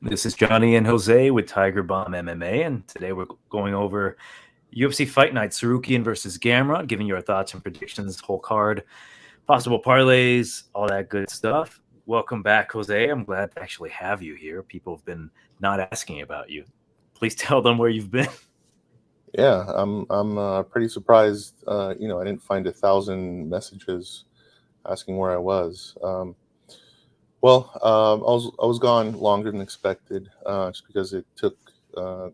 This is Johnny and Jose with Tiger Bomb MMA, and today we're going over UFC Fight Night, Tsarukyan versus Gamrot, giving you our thoughts and predictions, whole card, possible parlays, all that good stuff. Welcome back, Jose. I'm glad to actually have you here. People have been not asking about you. Please tell them where you've been. Yeah, I'm pretty surprised. I didn't find 1,000 messages asking where I was. I was gone longer than expected, just because it took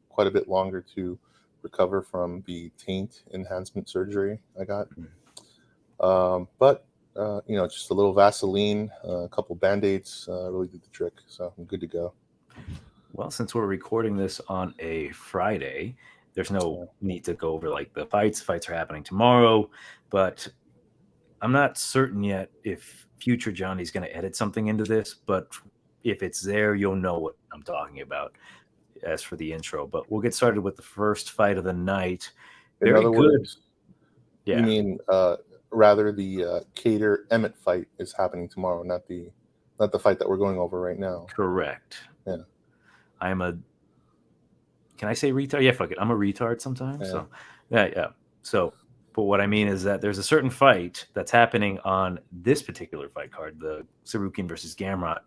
quite a bit longer to recover from the taint enhancement surgery I got. Just a little Vaseline, a couple Band-Aids really did the trick. So I'm good to go. Well, since we're recording this on a Friday, there's no need to go over like the fights. Fights are happening tomorrow, but I'm not certain yet if future Johnny's going to edit something into this, but if it's there, you'll know what I'm talking about as for the intro. But we'll get started with the first fight of the night. In Very other good. words, Yeah. You mean rather the Cater Emmett fight is happening tomorrow, not the fight that we're going over right now. Correct. Yeah. I'm a. Can I say retard? Yeah, fuck it. I'm a retard sometimes. Yeah. So, yeah. So, but what I mean is that there's a certain fight that's happening on this particular fight card, the Tsarukyan versus Gamrot,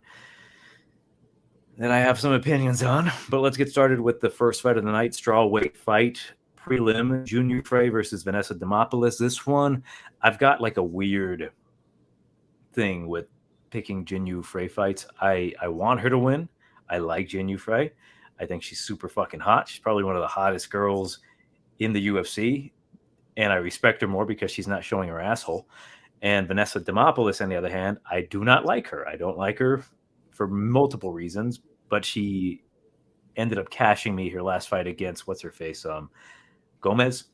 that I have some opinions on. But let's get started with the first fight of the night, strawweight fight, prelim, Junior Frey versus Vanessa Demopoulos. This one, I've got like a weird thing with picking Junior Frey fights. I want her to win. I like Junior Frey. I think she's super fucking hot. She's probably one of the hottest girls in the UFC, and I respect her more because she's not showing her asshole. And Vanessa Demopoulos, on the other hand, I do not like her. I don't like her for multiple reasons, but she ended up cashing me her last fight against what's her face, Gomez.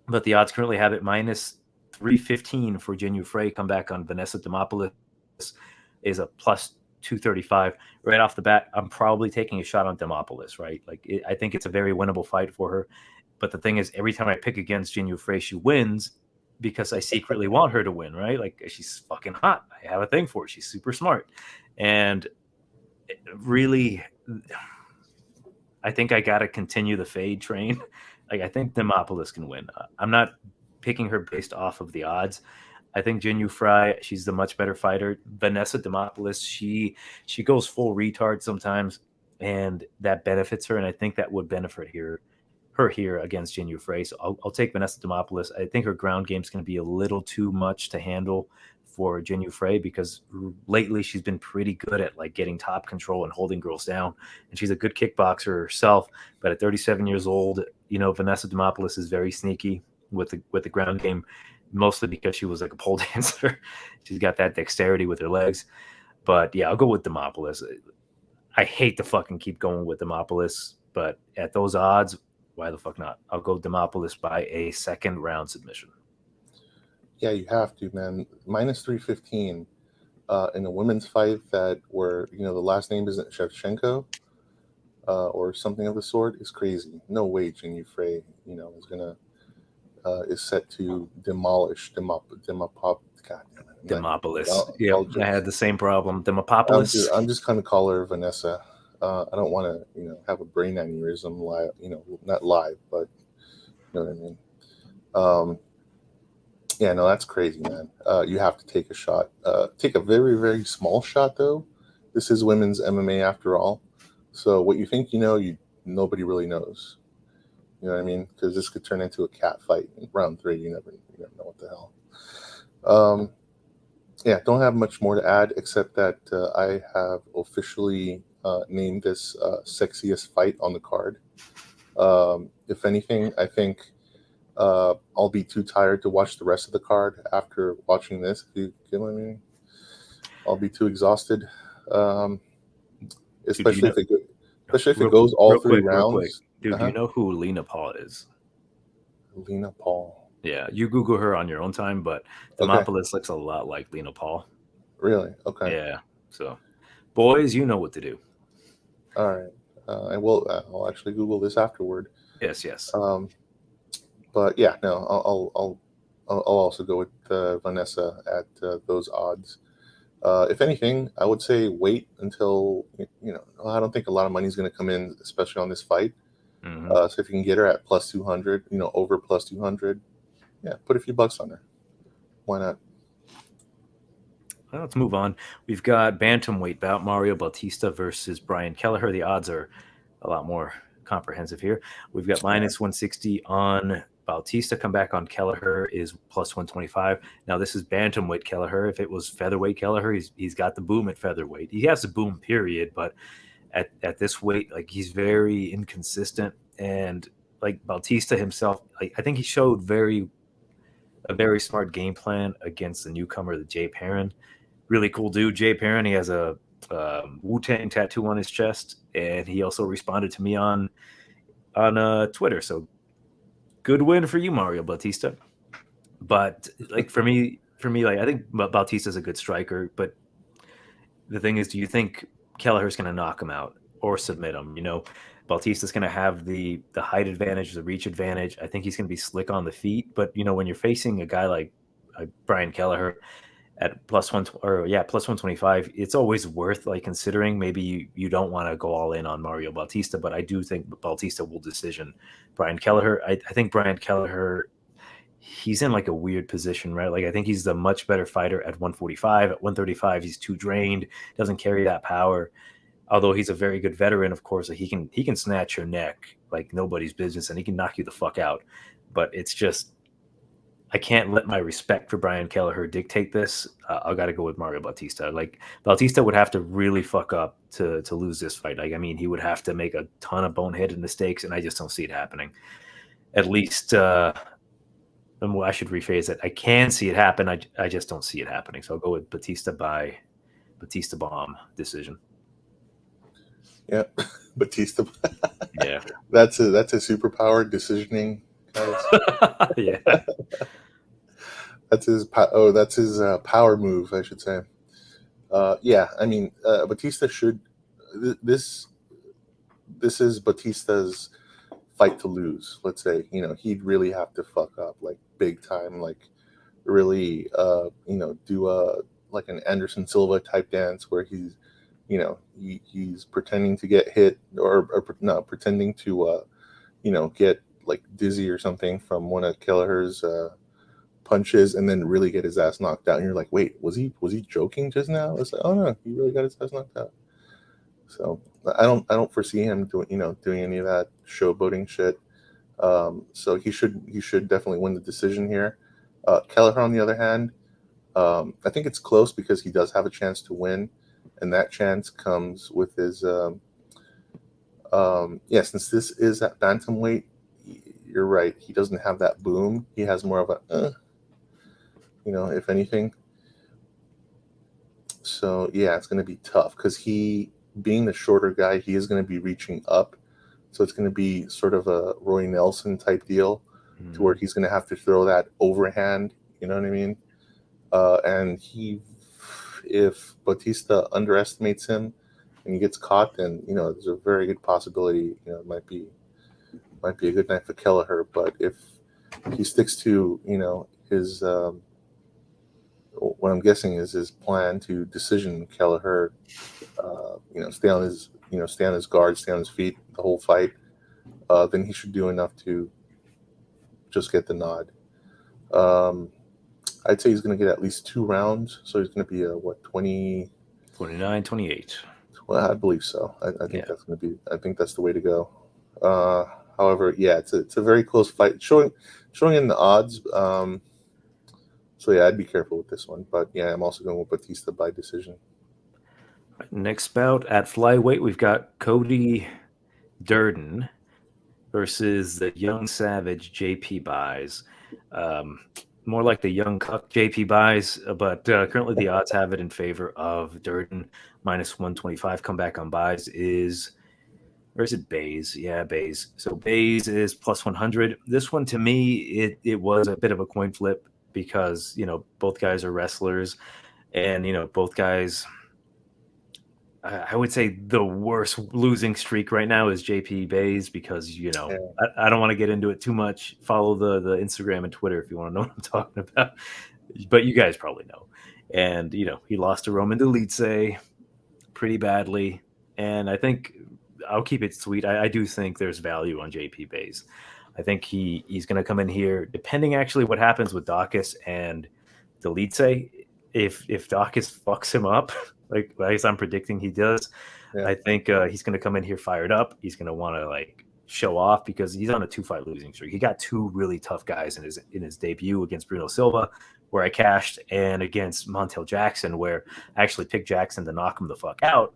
But the odds currently have it minus 315 for Junior Frey. Come back on Vanessa Demopoulos is a plus 235 right off the bat. I'm probably taking a shot on Demopoulos, right? I think it's a very winnable fight for her. But the thing is, every time I pick against Junior Frey, she wins because I secretly want her to win, right? Like, she's fucking hot. I have a thing for her. She's super smart. And really, I think I got to continue the fade train. Like, I think Demopoulos can win. I'm not picking her based off of the odds. I think Junior Frey, she's the much better fighter. Vanessa Demopoulos, she goes full retard sometimes, and that benefits her. And I think that would benefit her here against Junior Frey. So I'll take Vanessa Demopoulos. I think her ground game is going to be a little too much to handle for Junior Frey because lately she's been pretty good at like getting top control and holding girls down. And she's a good kickboxer herself. But at 37 years old, Vanessa Demopoulos is very sneaky with the ground game, mostly because she was like a pole dancer. She's got that dexterity with her legs. But yeah, I'll go with Demopoulos. I hate to fucking keep going with Demopoulos, but at those odds, why the fuck not? I'll go Demopoulos by a second round submission. Yeah, you have to, man. Minus 315 in a women's fight where the last name isn't Shevchenko or something of the sort is crazy. No way Junior Frey, is set to demolish Demopoulos. Demopoulos. Yeah, I had the same problem. Demopoulos. I'm just gonna call her Vanessa. I don't want to, have a brain aneurysm live, not live, but you know what I mean. Yeah, no, that's crazy, man. You have to take a shot. Take a very, very small shot, though. This is women's MMA after all. So what you think nobody really knows. You know what I mean? Because this could turn into a cat fight in round 3. You never know what the hell. Yeah, don't have much more to add except that I have officially named this sexiest fight on the card. If anything, I think I'll be too tired to watch the rest of the card after watching this. If you get what I mean, I'll be too exhausted. Especially if it goes all 3 rounds. Dude, do you know who Lena Paul is? Lena Paul. Yeah, you Google her on your own time, but Demopoulos looks a lot like Lena Paul. Really? Okay. Yeah. So, boys, you know what to do. All right. I'll actually Google this afterward. Yes. But yeah, no, I'll also go with Vanessa at those odds. If anything, I would say wait until I don't think a lot of money is going to come in, especially on this fight. Mm-hmm. So if you can get her at plus 200, over plus 200, yeah, put a few bucks on her. Why not? Well, let's move on. We've got bantamweight bout Mario Bautista versus Brian Kelleher. The odds are a lot more comprehensive here. We've got minus 160 on Bautista. Come back on Kelleher is plus 125. Now this is bantamweight Kelleher. If it was featherweight Kelleher, he's got the boom at featherweight. He has the boom period, but at this weight, like, he's very inconsistent. And like Bautista himself, like, I think he showed a very smart game plan against the newcomer, the Jay Perrin. Really cool dude, Jay Perrin. He has a Wu-Tang tattoo on his chest, and he also responded to me on Twitter. So good win for you, Mario Bautista. But like for me, like, I think Bautista's a good striker. But the thing is, do you think Kelleher's going to knock him out or submit him? Bautista's going to have the height advantage, the reach advantage. I think he's going to be slick on the feet. But when you're facing a guy like Brian Kelleher at plus 125, it's always worth like considering. Maybe you don't want to go all in on Mario Bautista, but I do think Bautista will decision Brian Kelleher. I think Brian Kelleher, he's in like a weird position, right? Like, I think he's the much better fighter at 145. At 135, he's too drained, doesn't carry that power. Although he's a very good veteran, of course, he can snatch your neck like nobody's business, and he can knock you the fuck out. But it's just, I can't let my respect for Brian Kelleher dictate this. I got to go with Mario Bautista. Like, Bautista would have to really fuck up to lose this fight. Like, I mean, he would have to make a ton of boneheaded mistakes, and I just don't see it happening. At least, I should rephrase it. I can see it happen. I just don't see it happening. So I'll go with Bautista bomb decision. Yeah, Bautista. Yeah, that's a superpower decisioning, guys. yeah. That's his power move, I should say. Yeah, I mean, Bautista should. This is Bautista's fight to lose. Let's say he'd really have to fuck up like big time, like really do like an Anderson Silva type dance where he's he's pretending to get hit or not pretending to get like dizzy or something from one of Kelleher's punches, and then really get his ass knocked out. And you're like, wait, was he joking just now? It's like, oh no, he really got his ass knocked out. So I don't foresee him doing any of that showboating shit. So he should definitely win the decision here. Kelleher, on the other hand, I think it's close because he does have a chance to win, and that chance comes with his since this is at bantamweight, you're right, he doesn't have that boom. He has more of a if anything. So yeah, it's going to be tough because he, being the shorter guy, he is going to be reaching up. So it's going to be sort of a Roy Nelson type deal, to where he's going to have to throw that overhand. You know what I mean? And if Bautista underestimates him and he gets caught, then there's a very good possibility it might be a good night for Kelleher. But if he sticks to his what I'm guessing is his plan to decision Kelleher, stay on his guard, stay on his feet the whole fight, then he should do enough to just get the nod. I'd say he's going to get at least 2 rounds, so he's going to be 20, 29, 28. Well, I believe so. I think that's going to be. I think that's the way to go. However, yeah, it's a very close fight, showing in the odds. So yeah, I'd be careful with this one. But yeah, I'm also going with Bautista by decision. Next bout at flyweight, we've got Cody Durden versus the young savage JP Buys. More like the young cuck JP Buys, but currently the odds have it in favor of Durden. Minus 125. Comeback on Buys is, or is it Bays? Yeah, Bays. So Bays is plus 100. This one, to me, it was a bit of a coin flip because both guys are wrestlers, and both guys. I would say the worst losing streak right now is JP Bays because, I don't want to get into it too much. Follow the Instagram and Twitter if you want to know what I'm talking about. But you guys probably know. And he lost to Roman Dolidze pretty badly. And I think I'll keep it sweet. I do think there's value on JP Bays. I think he's going to come in here, depending actually what happens with Dawkins and Dolidze. If Dawkins fucks him up, like I guess I'm predicting he does, Yeah. I think he's going to come in here fired up. He's going to want to show off because he's on a 2-fight losing streak. He got 2 really tough guys in his debut against Bruno Silva, where I cashed, and against Montel Jackson, where I actually picked Jackson to knock him the fuck out.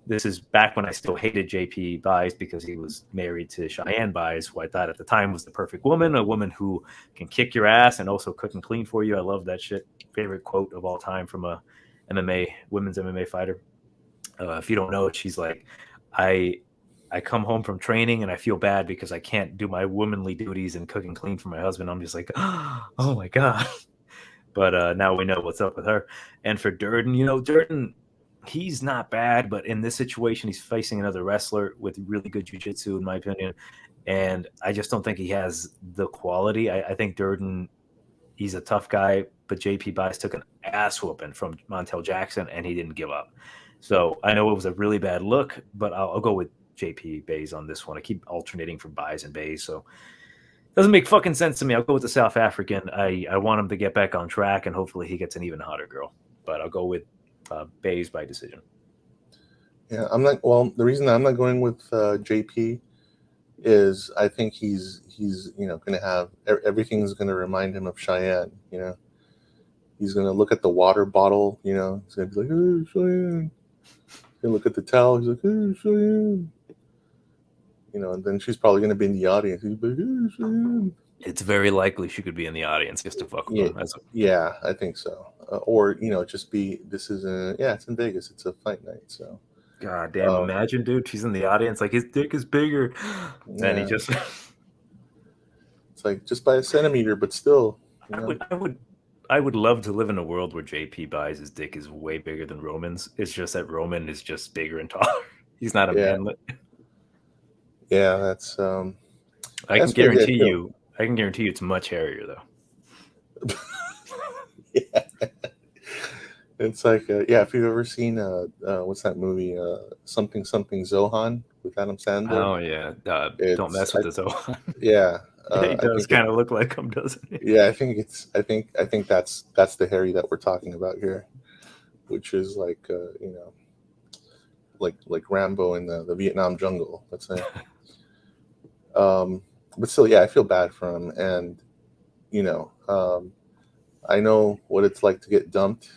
This is back when I still hated JP Buys because he was married to Cheyenne Buys, who I thought at the time was the perfect woman, a woman who can kick your ass and also cook and clean for you. I love that shit. Favorite quote of all time from a women's MMA fighter. If you don't know it, she's like, I come home from training and I feel bad because I can't do my womanly duties and cook and clean for my husband. I'm just like, oh my God. But now we know what's up with her. And for Durden, Durden, he's not bad, but in this situation, he's facing another wrestler with really good jiu-jitsu, in my opinion. And I just don't think he has the quality. I think Durden, he's a tough guy, but JP Buys took an ass whooping from Montel Jackson, and he didn't give up. So I know it was a really bad look, but I'll go with JP Bays on this one. I keep alternating from Buys and Bays, so it doesn't make fucking sense to me. I'll go with the South African. I want him to get back on track, and hopefully he gets an even hotter girl. But I'll go with Bays by decision. Yeah, I'm not. Well, the reason I'm not going with JP is I think he's going to have everything's going to remind him of Cheyenne. He's going to look at the water bottle. He's going to be like, "Hey, Cheyenne." He's going to look at the towel. He's like, "Hey, Cheyenne." And then she's probably going to be in the audience. He's like, "Hey, Cheyenne." It's very likely she could be in the audience just to fuck with him. Yeah, I think so. Or just be. This is it's in Vegas. It's a fight night, so. God damn! Imagine, dude, she's in the audience, like his dick is bigger, and he just. It's like just by a centimeter, but still. I would love to live in a world where JP Buys his dick is way bigger than Roman's. It's just that Roman is just bigger and taller. He's not a manlet. Yeah, that's. I can guarantee you it's much hairier though. Yeah. It's like, if you've ever seen, what's that movie, Something Zohan with Adam Sandler? Oh, yeah. Don't mess with the Zohan. Yeah. He does kind of look like him, doesn't he? Yeah, I think that's the Harry that we're talking about here, which is like, like Rambo in the Vietnam jungle, let's say. But still, I feel bad for him. And, I know what it's like to get dumped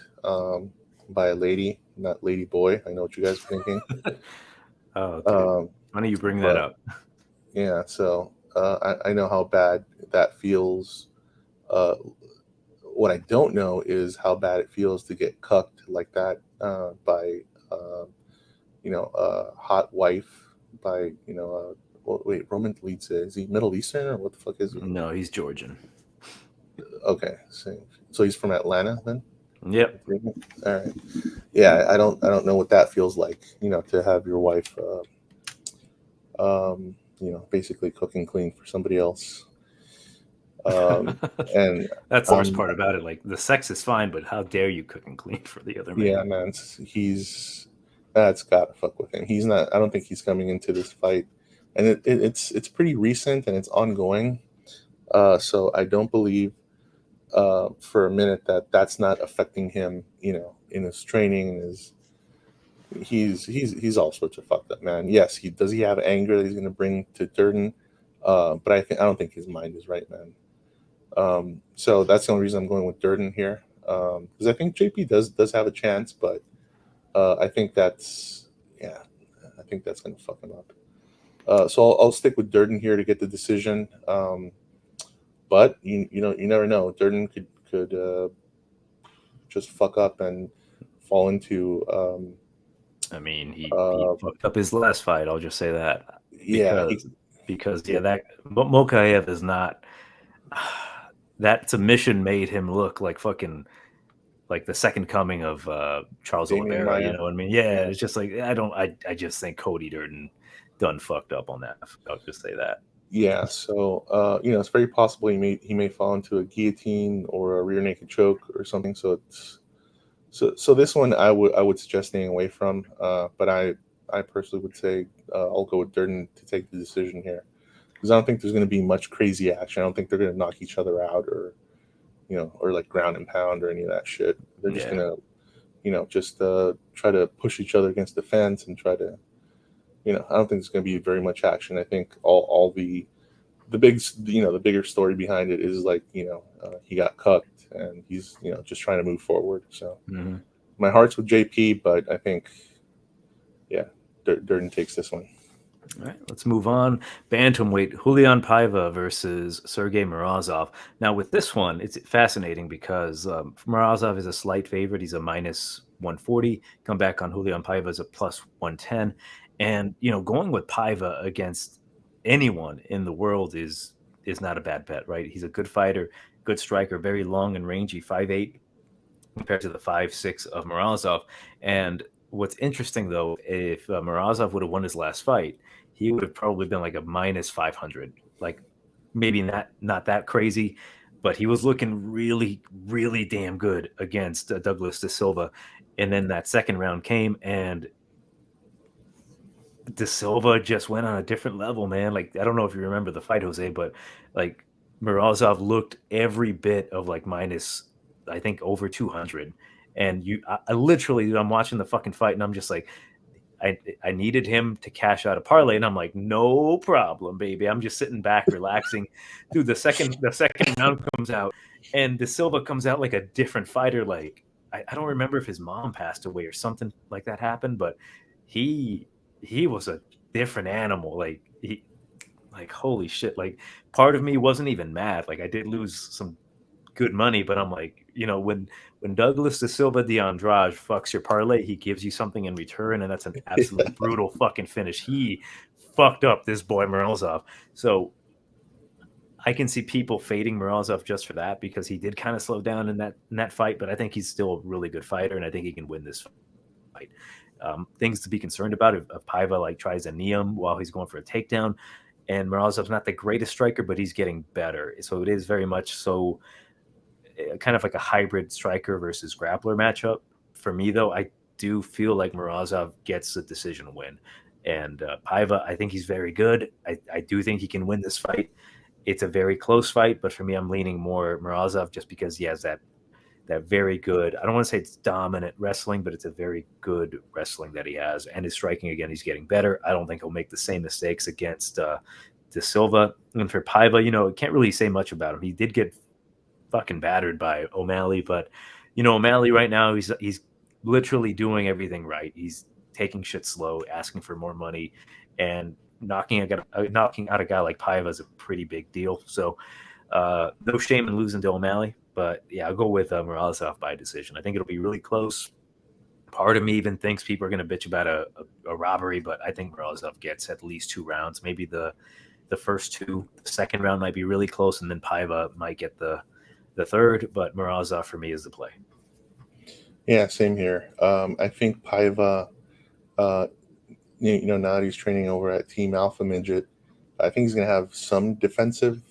by a lady, not lady boy. I know what you guys are thinking. Oh, okay. Why don't you bring that up? Yeah, so I know how bad that feels. What I don't know is how bad it feels to get cucked like that by, a hot wife, by, wait, Roman Dolidze, is he Middle Eastern or what the fuck is he? No, he's Georgian. Okay, so he's from Atlanta then? Yep. All right. Yeah, I don't know what that feels like, to have your wife, basically cook and clean for somebody else. And that's the worst part about it. Like, the sex is fine, but how dare you cook and clean for the other man? Yeah, man, that's gotta fuck with him. He's not. I don't think he's coming into this fight, and it's pretty recent and it's ongoing. So I don't believe for a minute that's not affecting him. In his training and he's all sorts of fucked up, man. Yes, he have anger that he's going to bring to Durden, but I don't think his mind is right, man. So that's the only reason I'm going with Durden here, because I think JP does have a chance, but I think that's going to fuck him up. So I'll stick with Durden here to get the decision. But you never know. Durden could just fuck up and fall into. I mean, he fucked up his last fight. I'll just say that. Because that Mokaev is not. That submission made him look like fucking, like the second coming of Charles Oliveira. You know what I mean? Yeah, it's just like I just think Cody Durden done fucked up on that. I'll just say that. Yeah, so it's very possible he may fall into a guillotine or a rear naked choke or something. So So this one I would suggest staying away from. But I personally would say I'll go with Durden to take the decision here, because I don't think there's going to be much crazy action. I don't think they're going to knock each other out, or or like ground and pound or any of that shit. They're just Yeah. gonna just try to push each other against the fence and try to I don't think there's going to be very much action. I think all the big the bigger story behind it is like he got cucked and he's just trying to move forward. So Mm-hmm. my heart's with JP, but I think yeah, Durden takes this one. All right, let's move on. Bantamweight, Julian Paiva versus Sergey Morozov. Now, with this one, it's fascinating because Morozov is a slight favorite. He's a minus 140. Come back on Julian Paiva is a plus 110. And, going with Paiva against anyone in the world is not a bad bet, right? He's a good fighter, good striker, very long and rangy, 5'8", compared to the 5'6" of Morozov. And what's interesting, though, if Morozov would have won his last fight, he would have probably been like a minus 500. Like maybe not that crazy, but he was looking really, really damn good against Douglas De Silva. And then that second round came, and De Silva just went on a different level, man. Like, I don't know if you remember the fight, Jose, but like Morozov looked every bit of like minus, I think, over 200. And I literally, I'm watching the fucking fight and I'm just like, I needed him to cash out a parlay, and I'm like, no problem, baby. I'm just sitting back, relaxing. Dude, the second round comes out, and De Silva comes out like a different fighter. Like, I don't remember if his mom passed away or something like that happened, but he was a different animal. Like holy shit. Like part of me wasn't even mad. Like I did lose some good money, but I'm like, when Douglas De Silva de Andrade fucks your parlay, he gives you something in return, and that's an absolute brutal fucking finish. He fucked up this boy Morozov. So I can see people fading Morozov just for that, because he did kind of slow down in that fight, but I think he's still a really good fighter, and I think he can win this fight. Things to be concerned about if Paiva like tries a knee him while he's going for a takedown. And Morozov's not the greatest striker, but he's getting better. So it is very much so kind of like a hybrid striker versus grappler matchup. For me, though, I do feel like Morozov gets the decision win. And Paiva, I think he's very good. I do think he can win this fight. It's a very close fight, but for me, I'm leaning more Morozov just because he has that very good, I don't want to say it's dominant wrestling, but it's a very good wrestling that he has. And his striking, again, he's getting better. I don't think he'll make the same mistakes against De Silva. And for Paiva, can't really say much about him. He did get fucking battered by O'Malley, but O'Malley right now, he's literally doing everything right. He's taking shit slow, asking for more money, and knocking out a guy like Paiva is a pretty big deal. So no shame in losing to O'Malley, but yeah, I'll go with Morozov by decision. I think it'll be really close. Part of me even thinks people are going to bitch about a robbery, but I think Morozov gets at least 2 rounds, maybe the first 2. The second round might be really close, and then Paiva might get the third, but Morozov for me is the play. Yeah, same here. I think Paiva, now that he's training over at Team Alpha Midget, I think he's going to have some defensive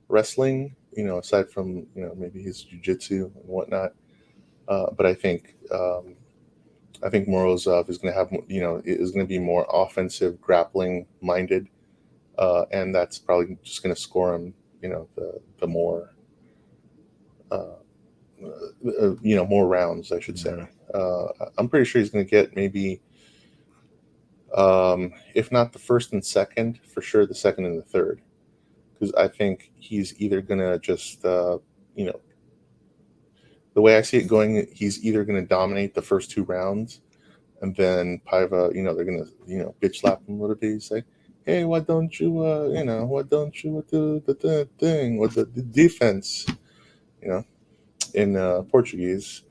wrestling, aside from, maybe his jiu-jitsu and whatnot. But I think Morozov is going to have, is going to be more offensive, grappling minded. And that's probably just going to score him, the more, more rounds, I should say. I'm pretty sure he's going to get maybe, if not the first and second, for sure the second and the third. Because I think he's either going to just, the way I see it going, he's either going to dominate the first 2 rounds, and then Paiva, they're going to, bitch slap him a little bit. He's like, hey, why don't you, why don't you do the thing with the defense, in Portuguese.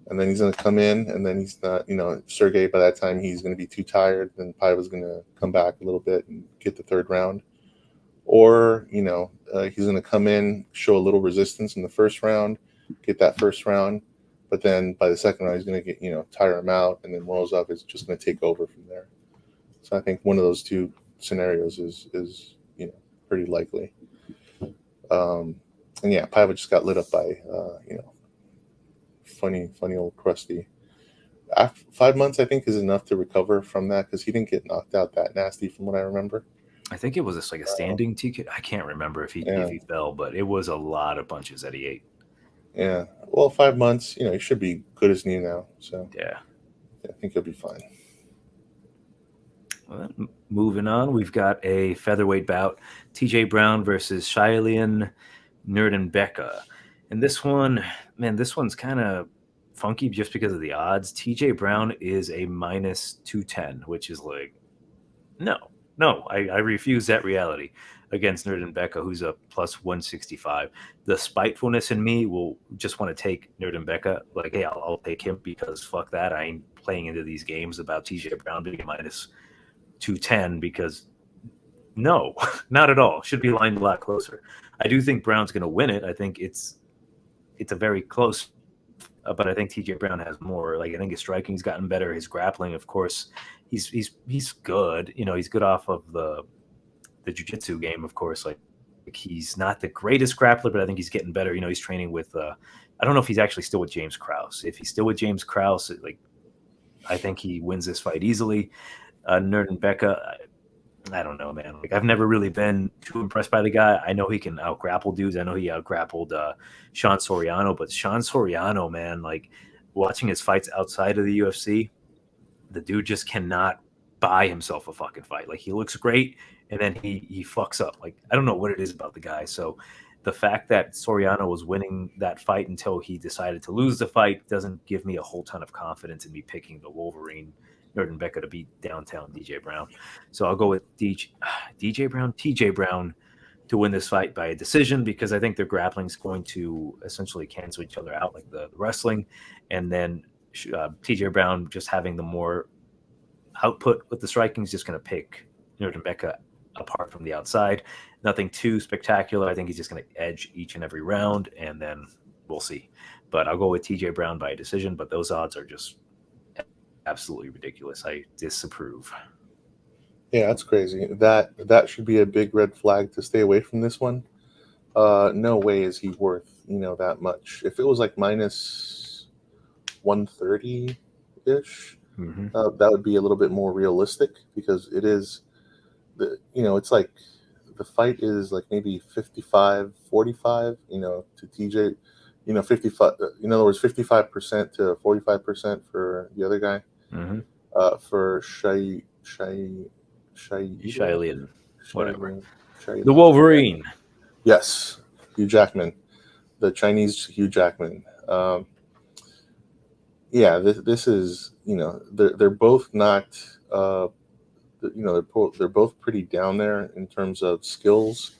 And then he's going to come in, and then he's not, Sergey, by that time, he's going to be too tired. Then Paiva's going to come back a little bit and get the third round. Or, he's going to come in, show a little resistance in the first round, get that first round. But then by the second round, he's going to get, tire him out. And then Morozov is just going to take over from there. So I think one of those 2 scenarios is pretty likely. And yeah, Paiva just got lit up by, funny old Krusty. 5 months, I think, is enough to recover from that because he didn't get knocked out that nasty, from what I remember. I think it was just like a standing TK. I can't remember if he fell, but it was a lot of punches that he ate. Yeah. Well, 5 months, he should be good as new now. So yeah, I think he'll be fine. Well, moving on, we've got a featherweight bout: TJ Brown versus Shailian Nuerdanbieke. And this one's kind of funky just because of the odds. TJ Brown is a minus 210, which is like, no, I refuse that reality against Nuerdanbieke, who's a plus 165. The spitefulness in me will just want to take Nuerdanbieke. Like, hey, I'll take him because fuck that. I ain't playing into these games about TJ Brown being a minus 210 because no, not at all. Should be lined a lot closer. I do think Brown's going to win it. I think it's a very close, but I think TJ Brown has more. Like, I think his striking's gotten better. His grappling, of course, he's good. He's good off of the jiu-jitsu game, of course. Like he's not the greatest grappler, but I think he's getting better. He's training with. I don't know if he's actually still with James Krause. If he's still with James Krause, like I think he wins this fight easily. Nuerdanbieke, I don't know, man. Like I've never really been too impressed by the guy. I know he can out-grapple dudes. I know he out-grappled Sean Soriano, but Sean Soriano, man, like watching his fights outside of the UFC, the dude just cannot buy himself a fucking fight. Like he looks great, and then he fucks up. Like I don't know what it is about the guy. So the fact that Soriano was winning that fight until he decided to lose the fight doesn't give me a whole ton of confidence in me picking the Wolverine Nuerdanbieke to beat downtown DJ Brown. So I'll go with TJ Brown to win this fight by a decision because I think their grappling is going to essentially cancel each other out like the wrestling. And then TJ Brown just having the more output with the striking is just going to pick Nuerdanbieke apart from the outside. Nothing too spectacular. I think he's just going to edge each and every round, and then we'll see. But I'll go with TJ Brown by a decision, but those odds are just absolutely ridiculous. I disapprove. Yeah, that's crazy. That should be a big red flag to stay away from this one. No way is he worth that much. If it was like minus 130 ish, that would be a little bit more realistic because it is it's like the fight is like maybe 55-45 to TJ, 55, in other words 55% to 45% for the other guy. For Shailian, whatever. The Wolverine. Yes, Hugh Jackman, the Chinese Hugh Jackman. This is they're both not they're both pretty down there in terms of skills,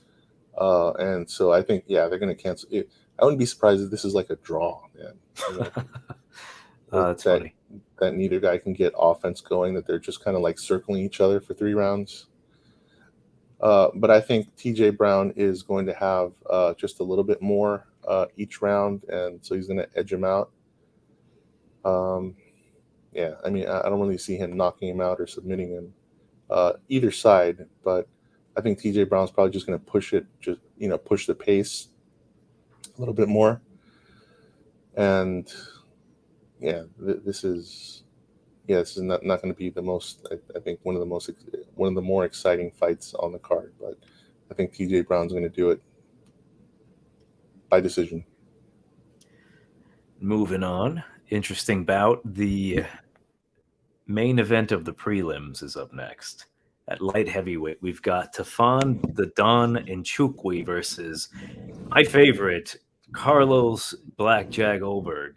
and so I think they're going to cancel it. I wouldn't be surprised if this is like a draw, man. That's funny. That neither guy can get offense going, that they're just kind of like circling each other for 3 rounds. But I think TJ Brown is going to have just a little bit more each round, and so he's going to edge him out. I mean, I don't really see him knocking him out or submitting him either side, but I think TJ Brown's probably just going to push the pace a little bit more. And this is not going to be the most. I think one of the more exciting fights on the card. But I think TJ Brown's going to do it by decision. Moving on, interesting bout. The main event of the prelims is up next. At light heavyweight, we've got Tafon the Don Nchukwi versus my favorite, Carlos Blackjack Ulberg.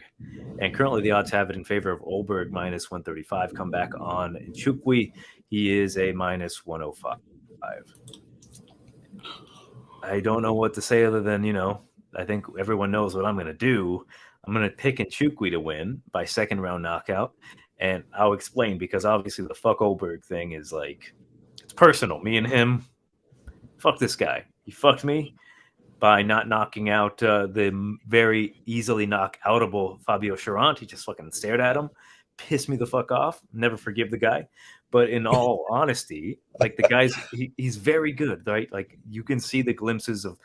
And currently the odds have it in favor of Ulberg minus 135. Come back on Nchukwi. He is a minus 105. I don't know what to say other than, I think everyone knows what I'm going to do. I'm going to pick Nchukwi to win by second round knockout. And I'll explain because obviously the fuck Ulberg thing is like, it's personal. Me and him, fuck this guy. He fucked me by not knocking out the very easily knock-outable Fabio Cherant. He just fucking stared at him, pissed me the fuck off. Never forgive the guy. But in all honesty, like the guy's, he's very good, right? Like you can see the glimpses of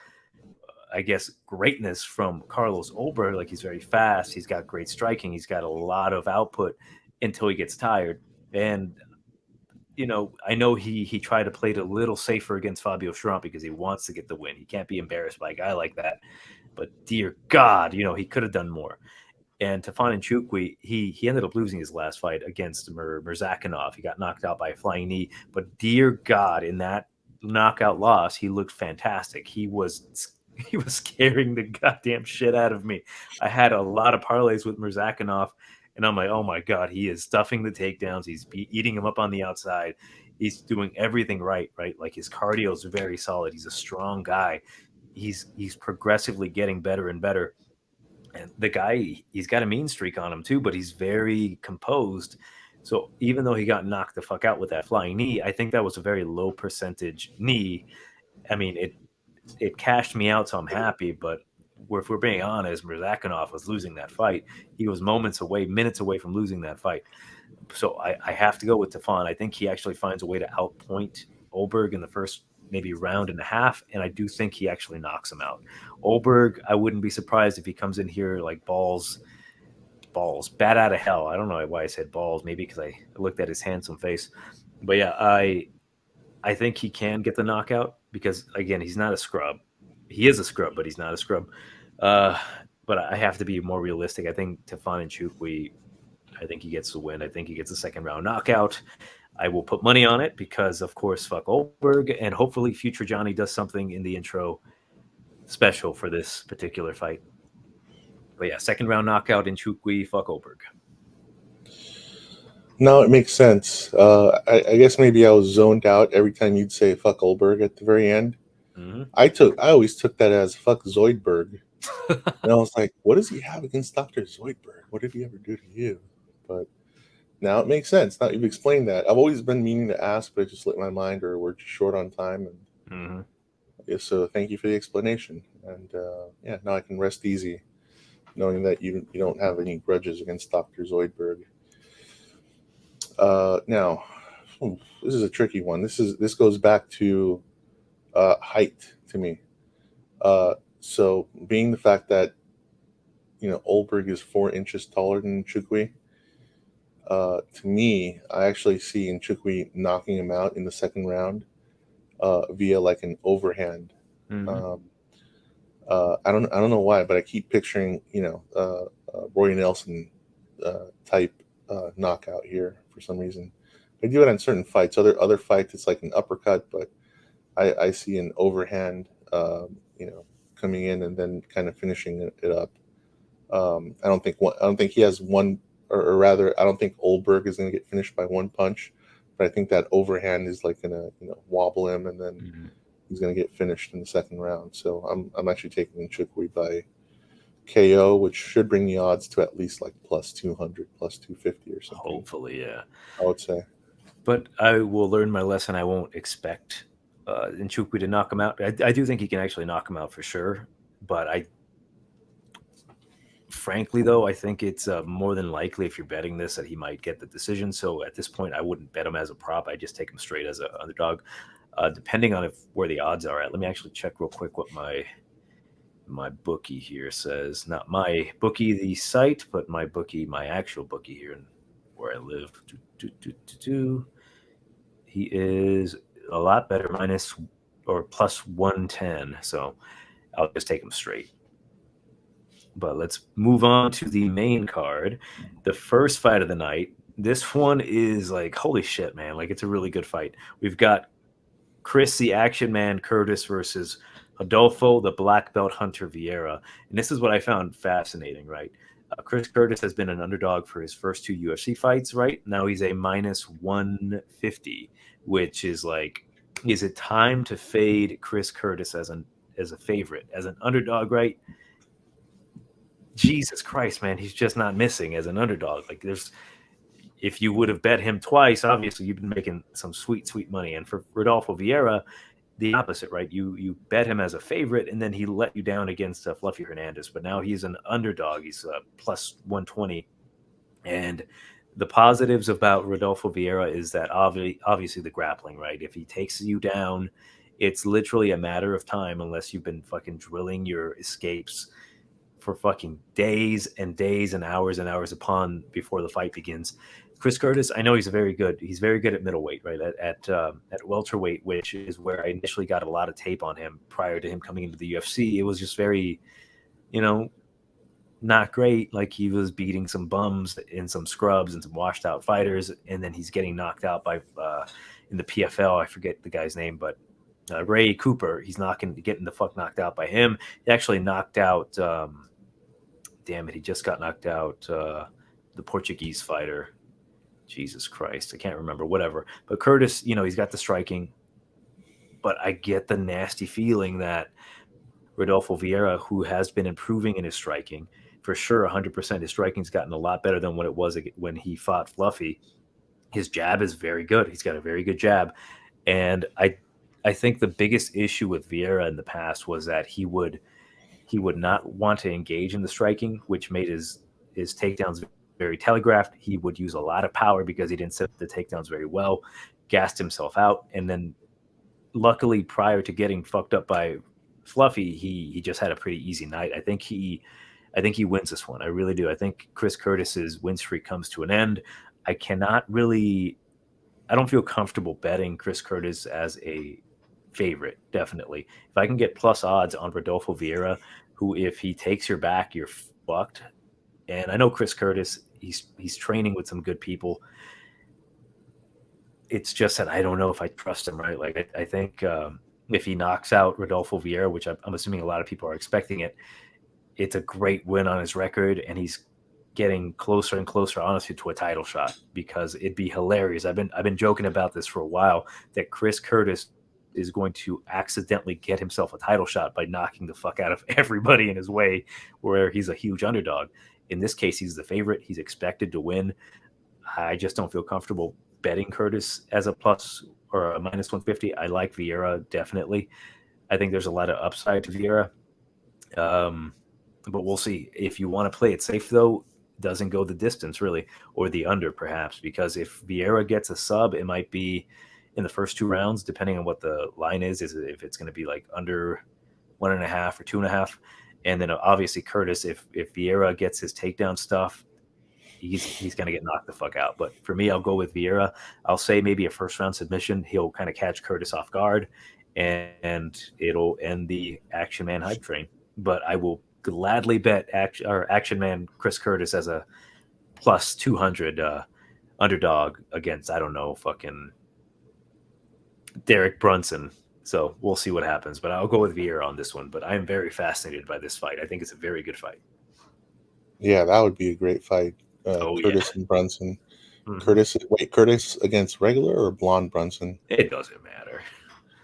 I guess, greatness from Carlos Ulberg. Like, he's very fast. He's got great striking. He's got a lot of output until he gets tired. And I know he tried to play it a little safer against Fabio Schramp because he wants to get the win. He can't be embarrassed by a guy like that. But dear God, he could have done more. And Tafon Nchukwi, he ended up losing his last fight against Murzakanov. He got knocked out by a flying knee. But dear God, in that knockout loss, he looked fantastic. He was scaring the goddamn shit out of me. I had a lot of parlays with Murzakanov, and I'm like, oh my God, he is stuffing the takedowns. He's eating him up on the outside. He's doing everything right? Like, his cardio is very solid. He's a strong guy. He's progressively getting better and better. And the guy, he's got a mean streak on him too, but he's very composed. So even though he got knocked the fuck out with that flying knee, I think that was a very low percentage knee. I mean, it cashed me out, so I'm happy. But if we're being honest, Murzakanov was losing that fight. He was minutes away from losing that fight. So I have to go with Tafon. I think he actually finds a way to outpoint Ulberg in the first maybe round and a half, and I do think he actually knocks him out. Ulberg, I wouldn't be surprised if he comes in here like balls, bat out of hell. I don't know why I said balls, maybe because I looked at his handsome face. But yeah, I think he can get the knockout because, again, he's not a scrub. He is a scrub, but he's not a scrub. But I have to be more realistic. I think Tafon Nchukwi, I think he gets the win. I think he gets a second round knockout. I will put money on it because, of course, fuck Ulberg, and hopefully future Johnny does something in the intro special for this particular fight. But yeah, second round knockout in Nchukwi, fuck Ulberg. No, it makes sense. I guess maybe I was zoned out every time you'd say fuck Ulberg at the very end. Mm-hmm. I always took that as fuck Zoidberg. And I was like, what does he have against Dr. Zoidberg? What did he ever do to you? But now it makes sense. Now you've explained that. I've always been meaning to ask, but it just slipped my mind, or we're just short on time. And so thank you for the explanation. And yeah, now I can rest easy, knowing that you don't have any grudges against Dr. Zoidberg. Now, this is a tricky one. This goes back to height to me. So being the fact that Ulberg is 4 inches taller than Nchukwi, to me, I actually see Nchukwi knocking him out in the second round via like an overhand. Mm-hmm. I don't know why, but I keep picturing Roy Nelson type knockout here for some reason. I do it on certain fights. Other fights, it's like an uppercut, but I see an overhand, coming in and then kind of finishing it up. I don't think he has one, or rather, I don't think Ulberg is going to get finished by one punch, but I think that overhand is like going to wobble him, and then he's going to get finished in the second round. So I'm actually taking Nchukwi by KO, which should bring the odds to at least like plus 200, plus 250 or something. Hopefully, yeah. I would say. But I will learn my lesson. I won't expect Nchukwi to knock him out. I do think he can actually knock him out for sure. But frankly, though, I think it's more than likely, if you're betting this, that he might get the decision. So at this point, I wouldn't bet him as a prop. I just take him straight as an underdog, depending on where the odds are at. Let me actually check real quick what my bookie here says. Not my bookie, the site, but my actual bookie here where I live. He is a lot better, minus or plus 110. So I'll just take him straight. But let's move on to the main card. The first fight of the night. This one is like, holy shit, man. Like, it's a really good fight. We've got Chris, the action man, Curtis versus Adolfo, the black belt hunter, Vieira. And this is what I found fascinating, right? Chris Curtis has been an underdog for his first 2 UFC fights, right? Now he's a minus 150, which is like, is it time to fade Chris Curtis as a favorite, as an underdog, right? Jesus Christ, man, he's just not missing as an underdog. Like, if you would have bet him twice, obviously you've been making some sweet, sweet money. And for Rodolfo Vieira, the opposite, right? You bet him as a favorite, and then he let you down against Fluffy Hernandez. But now he's an underdog. He's plus 120. And the positives about Rodolfo Vieira is that obviously the grappling, right? If he takes you down, It's literally a matter of time unless you've been fucking drilling your escapes for fucking days and hours upon before the fight begins. Chris Curtis, I know he's very good. He's very good at middleweight, right? At welterweight, which is where I initially got a lot of tape on him prior to him coming into the UFC. It was just very, you know, not great. Like he was beating some bums and some scrubs and some washed out fighters, and then he's getting knocked out by in the PFL. I forget the guy's name, but Ray Cooper. He's getting the fuck knocked out by him. He actually knocked out. Damn it, he just got knocked out. The Portuguese fighter. Jesus Christ, I can't remember. Whatever. But Curtis, he's got the striking, but I get the nasty feeling that Rodolfo Vieira, who has been improving in his striking, for sure, 100%, his striking's gotten a lot better than what it was when he fought Fluffy. His jab is very good. He's got a very good jab, and I think the biggest issue with Vieira in the past was that he would not want to engage in the striking, which made his takedowns very telegraphed. He would use a lot of power because he didn't set the takedowns very well, gassed himself out, and then luckily prior to getting fucked up by Fluffy, he just had a pretty easy night. I think he wins this one. I really do. I think Chris Curtis's win streak comes to an end. I don't feel comfortable betting Chris Curtis as a favorite, definitely. If I can get plus odds on Rodolfo Vieira, who if he takes your back, you're fucked. And I know Chris Curtis, he's training with some good people. It's just that I don't know if I trust him, right? Like I think if he knocks out Rodolfo Vieira, which I'm assuming a lot of people are expecting it's a great win on his record, and he's getting closer and closer, honestly, to a title shot, because it'd be hilarious. I've been joking about this for a while, that Chris Curtis is going to accidentally get himself a title shot by knocking the fuck out of everybody in his way, where he's a huge underdog. In this case, he's the favorite. He's expected to win. I just don't feel comfortable betting Curtis as a plus or a minus 150. I like Vieira, definitely. I think there's a lot of upside to Vieira. But we'll see. If you want to play it safe, though, doesn't go the distance, really, or the under, perhaps, because if Vieira gets a sub, it might be in the first 2 rounds, depending on what the line is if it's going to be like under 1.5 or 2.5. And then obviously Curtis, if Vieira gets his takedown stuff, he's going to get knocked the fuck out. But for me, I'll go with Vieira. I'll say maybe a first round submission. He'll kind of catch Curtis off guard, and it'll end the Action Man hype train. But I will gladly bet Action Man Chris Curtis as a plus 200 underdog against, I don't know, fucking Derek Brunson. So we'll see what happens. But I'll go with Vieira on this one. But I am very fascinated by this fight. I think it's a very good fight. Yeah, that would be a great fight. Curtis and Brunson. Mm-hmm. Curtis against regular or blonde Brunson? It doesn't matter.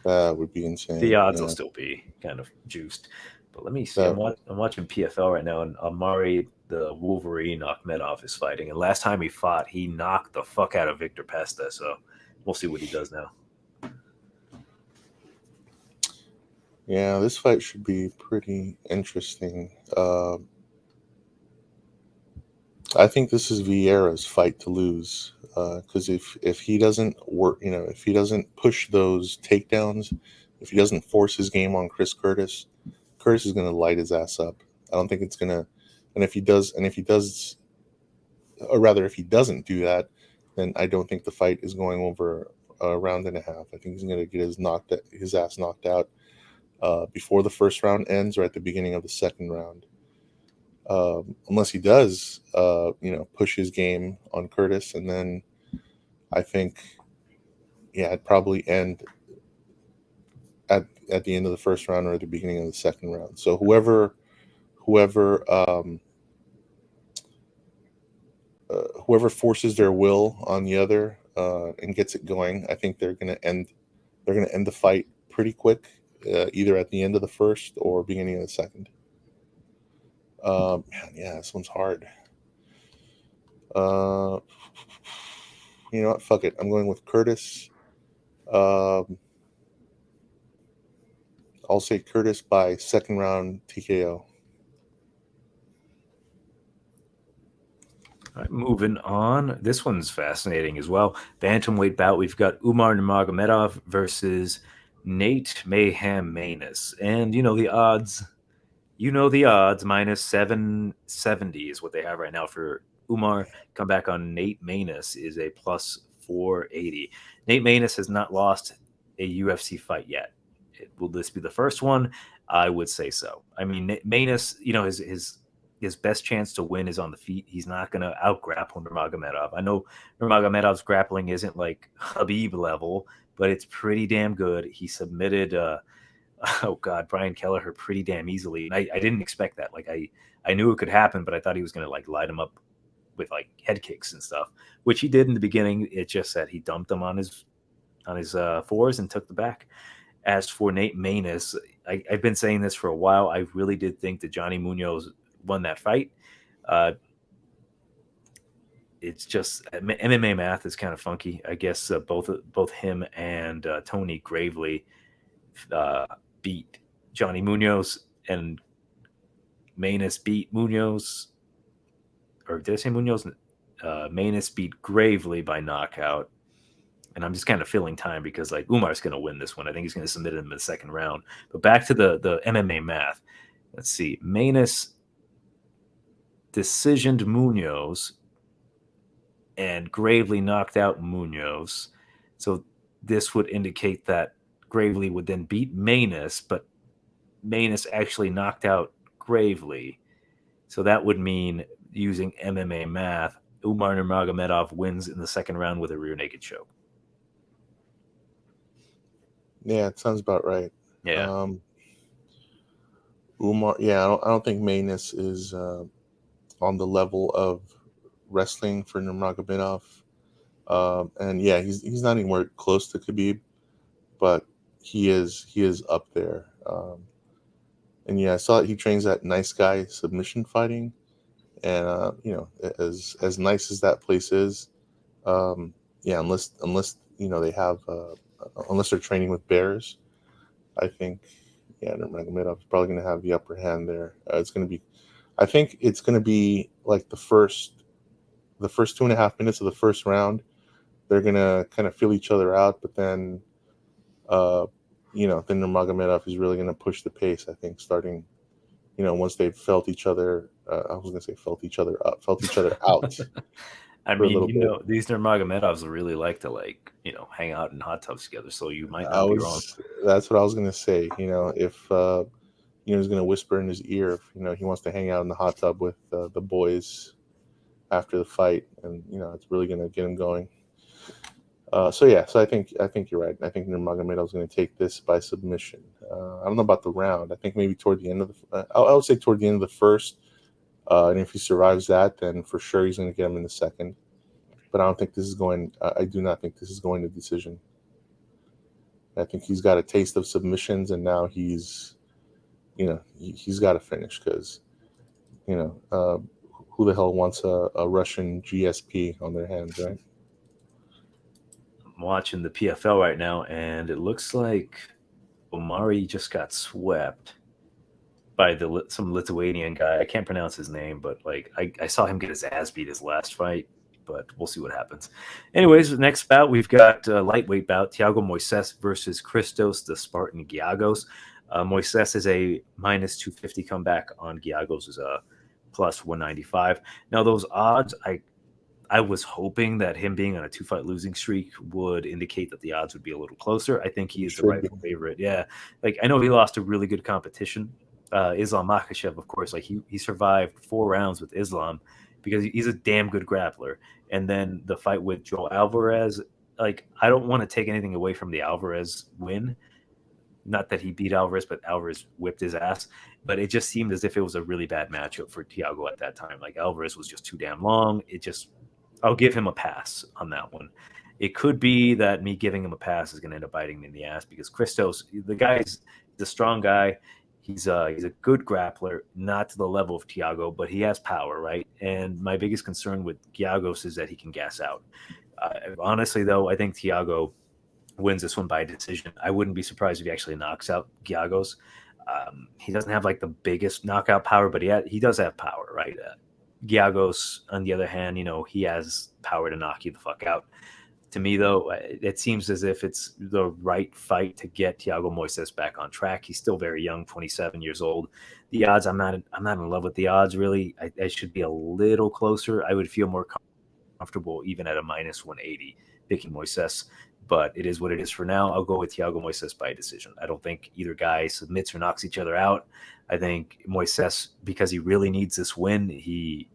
That would be insane. The odds will still be kind of juiced. But let me see. I'm watching PFL right now, and Amari, the Wolverine Rahkmonov, is fighting. And last time he fought, he knocked the fuck out of Victor Pesta. So we'll see what he does now. Yeah, this fight should be pretty interesting. I think this is Vieira's fight to lose, because if he doesn't work, if he doesn't push those takedowns, if he doesn't force his game on Chris Curtis is going to light his ass up. I don't think it's going to, and if he does, or rather, if he doesn't do that, then I don't think the fight is going over a round and a half. I think he's going to get his ass knocked out before the first round ends or at the beginning of the second round. Unless he does, push his game on Curtis, and then I think, it'd probably end at the end of the first round or at the beginning of the second round. So whoever forces their will on the other and gets it going, I think they're gonna end the fight pretty quick, either at the end of the first or beginning of the second. This one's hard. You know what? Fuck it. I'm going with Curtis. I'll say Curtis by second round TKO. All right, moving on. This one's fascinating as well. Bantamweight bout. We've got Umar Nurmagomedov versus Nate Mayhem Maness. And the odds. The odds minus 770 is what they have right now for Umar. Come back on Nate Maness is a plus 480. Nate Maness has not lost a UFC fight yet. Will this be the first one? I would say so. I mean, Maness, his best chance to win is on the feet. He's not going to out grapple Nurmagomedov. I know Nurmagomedov's grappling isn't like Habib level, but it's pretty damn good. He submitted oh god, Brian Kelleher pretty damn easily. And I didn't expect that. Like I knew it could happen, but I thought he was gonna like light him up with like head kicks and stuff, which he did in the beginning. It just said he dumped him on his fours and took the back. As for Nate Maness, I've been saying this for a while. I really did think that Johnny Munoz won that fight. It's just MMA math is kind of funky. I guess both him and Tony Gravely beat Johnny Munoz, and Maness beat Munoz, or did I say Munoz? Maness beat Gravely by knockout, and I'm just kind of filling time because like Umar's going to win this one. I think he's going to submit him in the second round. But back to the MMA math. Let's see. Maness decisioned Munoz, and Gravely knocked out Munoz. So this would indicate that Gravely would then beat Maness, but Maness actually knocked out Gravely. So that would mean, using MMA math, Umar Nurmagomedov wins in the second round with a rear naked choke. Yeah, it sounds about right. Yeah. Umar, yeah, I don't think Maness is on the level of wrestling for Nurmagomedov. And yeah, he's not anywhere close to Khabib, but he is up there. And yeah, I saw that he trains at Nice Guy Submission Fighting, and as nice as that place is, yeah, unless they have unless they're training with bears, I think Nurmagomedov is probably going to have the upper hand there. I think it's going to be like the first 2.5 minutes of the first round. They're going to kind of feel each other out, but then then Nurmagomedov is really going to push the pace, I think, starting, once they've felt each other. I was going to say felt each other out. I mean, these Nurmagomedovs really like to hang out in hot tubs together, so you might not be wrong. That's what I was going to say. If he's going to whisper in his ear if he wants to hang out in the hot tub with the boys after the fight, and it's really going to get him going. So I think you're right. I think Nurmagomedov is going to take this by submission. I don't know about the round. I think maybe toward the end of I would say toward the end of the first. And if he survives that, then for sure he's going to get him in the second. But I don't think this is going. I do not think this is going to decision. I think he's got a taste of submissions, and now he's got to finish because, who the hell wants a Russian GSP on their hands, right? I'm watching the PFL right now, and it looks like Omari just got swept by some Lithuanian guy. I can't pronounce his name, but I saw him get his ass beat his last fight, but we'll see what happens. Anyways, next bout, we've got a lightweight bout, Thiago Moises versus Christos the Spartan Giagos. Moises is a minus 250 comeback on Giagos is a plus 195. Now those odds, I was hoping that him being on a 2-fight losing streak would indicate that the odds would be a little closer. I think he is the rightful favorite. Yeah. I know he lost to really good competition. Islam Makhachev, of course, he survived 4 rounds with Islam because he's a damn good grappler. And then the fight with Joe Alvarez, I don't want to take anything away from the Alvarez win. Not that he beat Alvarez, but Alvarez whipped his ass. But it just seemed as if it was a really bad matchup for Thiago at that time. Alvarez was just too damn long. I'll give him a pass on that one. It could be that me giving him a pass is going to end up biting me in the ass because Christos, the guy's a strong guy. He's a good grappler, not to the level of Thiago, but he has power, right? And my biggest concern with Giagos is that he can gas out. Honestly, though, I think Thiago wins this one by decision. I wouldn't be surprised if he actually knocks out Giagos. He doesn't have the biggest knockout power, but he does have power, right? Giagos, on the other hand, he has power to knock you the fuck out. To me, though, it seems as if it's the right fight to get Thiago Moises back on track. He's still very young, 27 years old. The odds, I'm not in love with the odds, really. I should be a little closer. I would feel more comfortable even at a minus 180 picking Moises, but it is what it is for now. I'll go with Thiago Moises by decision. I don't think either guy submits or knocks each other out. I think Moises, because he really needs this win, he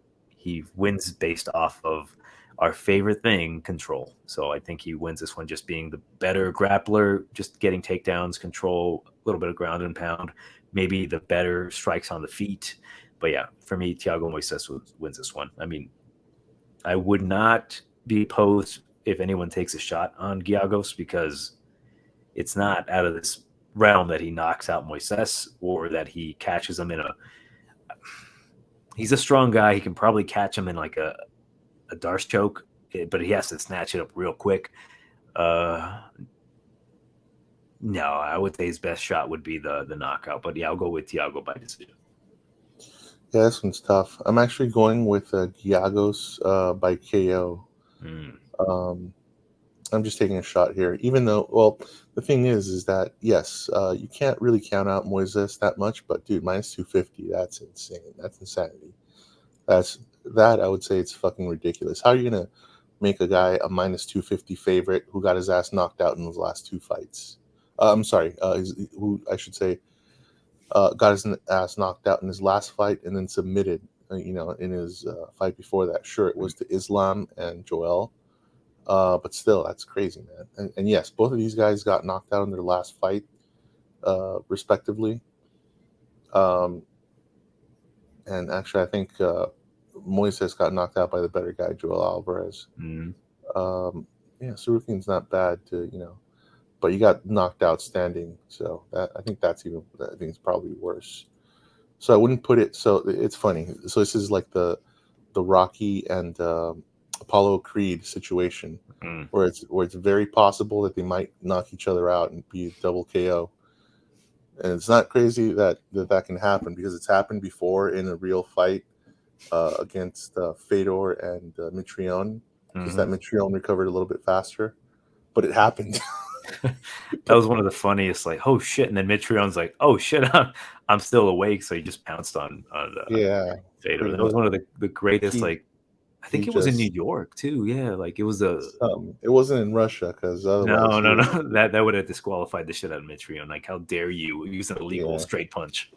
wins based off of our favorite thing, control. So I think he wins this one just being the better grappler, just getting takedowns, control, a little bit of ground and pound, maybe the better strikes on the feet. But yeah, for me, Thiago Moises wins this one. I mean, I would not be opposed if anyone takes a shot on Giagos, because it's not out of this realm that he knocks out Moises or that he catches him in a. He's a strong guy. He can probably catch him in like a Darce choke, but he has to snatch it up real quick. No, I would say his best shot would be the knockout. But yeah, I'll go with Thiago by decision. Yeah, this one's tough. I'm actually going with Giagos by KO. I'm just taking a shot here, even though, well, the thing is that, yes, you can't really count out Moises that much, but dude, minus 250, that's insane. That's insanity. That I would say it's fucking ridiculous. How are you going to make a guy a minus 250 favorite who got his ass knocked out in his last two fights? I'm sorry, who I should say got his ass knocked out in his last fight and then submitted, in his fight before that. Sure, it was to Islam and Joel. But still, that's crazy, man. And yes, both of these guys got knocked out in their last fight, respectively. And actually, I think Moises got knocked out by the better guy, Joel Alvarez. Tsarukyan's not bad but you got knocked out standing. So I think it's probably worse. So I wouldn't put it. So it's funny. So this is like the Rocky and Apollo Creed situation, where it's very possible that they might knock each other out and be a double KO. And it's not crazy that can happen, because it's happened before in a real fight against Fedor and Mitrione, because that Mitrione recovered a little bit faster, but it happened. That was one of the funniest, like, oh shit, and then Mitrione's like, oh shit, I'm still awake, so he just pounced on Fedor. That was one of the greatest, I think it was in New York too. Yeah, like it was it wasn't in Russia, because otherwise no, that would have disqualified the shit out of Mitrione. Like, how dare you use an illegal straight punch?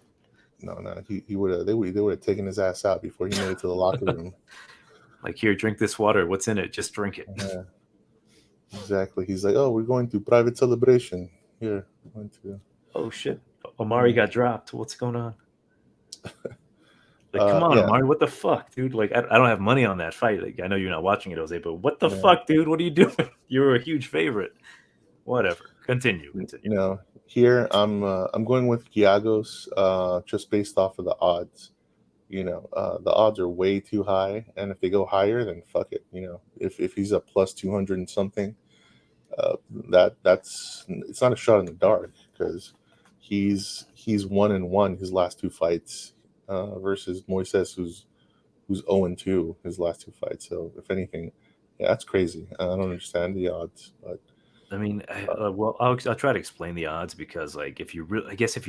No, he would have. They would have taken his ass out before he made it to the locker room. Like, here, drink this water. What's in it? Just drink it. Yeah, exactly. He's like, oh, we're going to private celebration. Here, going to. Oh shit, Omari got dropped. What's going on? Like, come on, Omari, what the fuck, dude? Like, I don't have money on that fight. Like, I know you're not watching it, Jose, but what the fuck, dude? What are you doing? You're a huge favorite. Whatever. Continue. Here I'm going with Giagos, just based off of the odds. The odds are way too high, and if they go higher, then fuck it. If he's a plus 200 and something, it's not a shot in the dark, because he's 1-1 his last two fights. Versus Moises, who's 0-2 his last two fights. So if anything, that's crazy. I don't understand the odds, but I mean, I'll try to explain the odds, because like, if you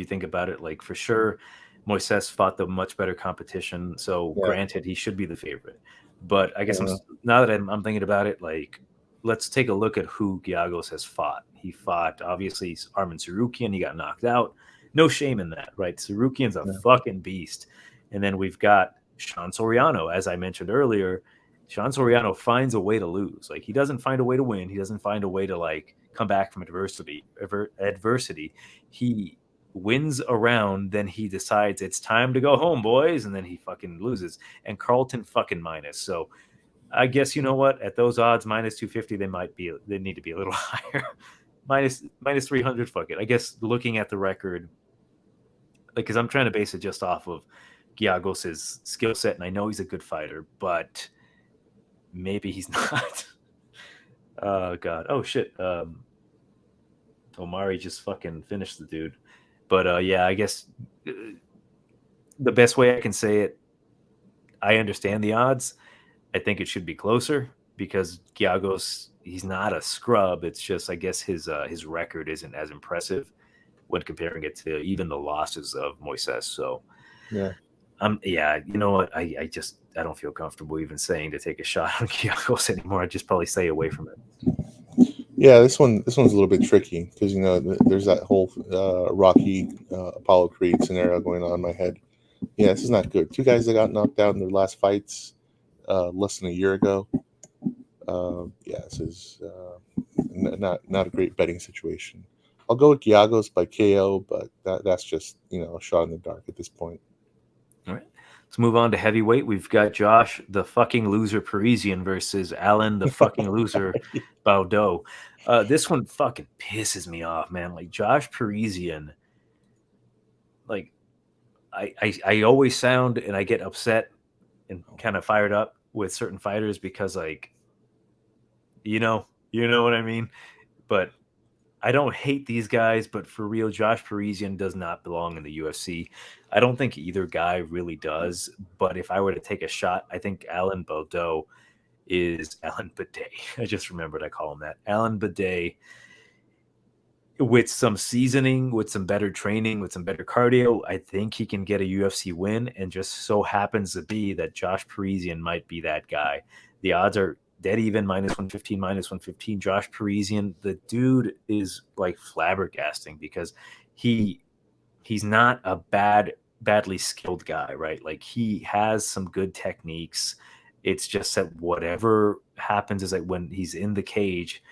think about it, like, for sure, Moises fought the much better competition. So granted, he should be the favorite, but I guess now that I'm thinking about it, like, let's take a look at who Giagos has fought. He fought, obviously, Arman Tsarukyan. He got knocked out. No shame in that, right? Tsarukyan's a fucking beast. And then we've got Sean Soriano, as I mentioned earlier. Sean Soriano finds a way to lose. Like, he doesn't find a way to win. He doesn't find a way to, like, come back from adversity. He wins a round, then he decides it's time to go home, boys, and then he fucking loses. And Carlton fucking minus. So I guess, you know what? At those odds, minus 250, they need to be a little higher. minus 300, fuck it. I guess looking at the record, like, because I'm trying to base it just off of Giagos' skill set, and I know he's a good fighter, but maybe he's not. Oh god. Oh shit. Omari just fucking finished the dude. But I guess the best way I can say it, I understand the odds. I think it should be closer. because Giagos, he's not a scrub. It's just, I guess, his record isn't as impressive when comparing it to even the losses of Moises. So, Yeah. yeah, you know what? I don't feel comfortable even saying to take a shot on Giagos anymore. I'd just probably stay away from it. Yeah, this one's a little bit tricky because there's that whole Rocky Apollo Creed scenario going on in my head. Yeah, this is not good. Two guys that got knocked out in their last fights less than a year ago. Yeah, this is not a great betting situation. I'll go with Giagos by KO, but that's just a shot in the dark at this point. All right. Let's move on to heavyweight. We've got Josh, the fucking loser Parisian, versus Alan, the fucking loser Baudot. This one fucking pisses me off, man. Like Josh Parisian, like I always sound and I get upset and kind of fired up with certain fighters because like you know what I mean? But I don't hate these guys, but for real, Josh Parisian does not belong in the UFC. I don't think either guy really does. But if I were to take a shot, I think Alan Baudot is Alan Bidet. I just remembered I call him that. Alan Bidet, with some seasoning, with some better training, with some better cardio, I think he can get a UFC win. And just so happens to be that Josh Parisian might be that guy. The odds are dead even, -115, -115. Josh Parisian, the dude is like flabbergasting because he's not a badly skilled guy, right? Like he has some good techniques. It's just that whatever happens is that when he's in the cage,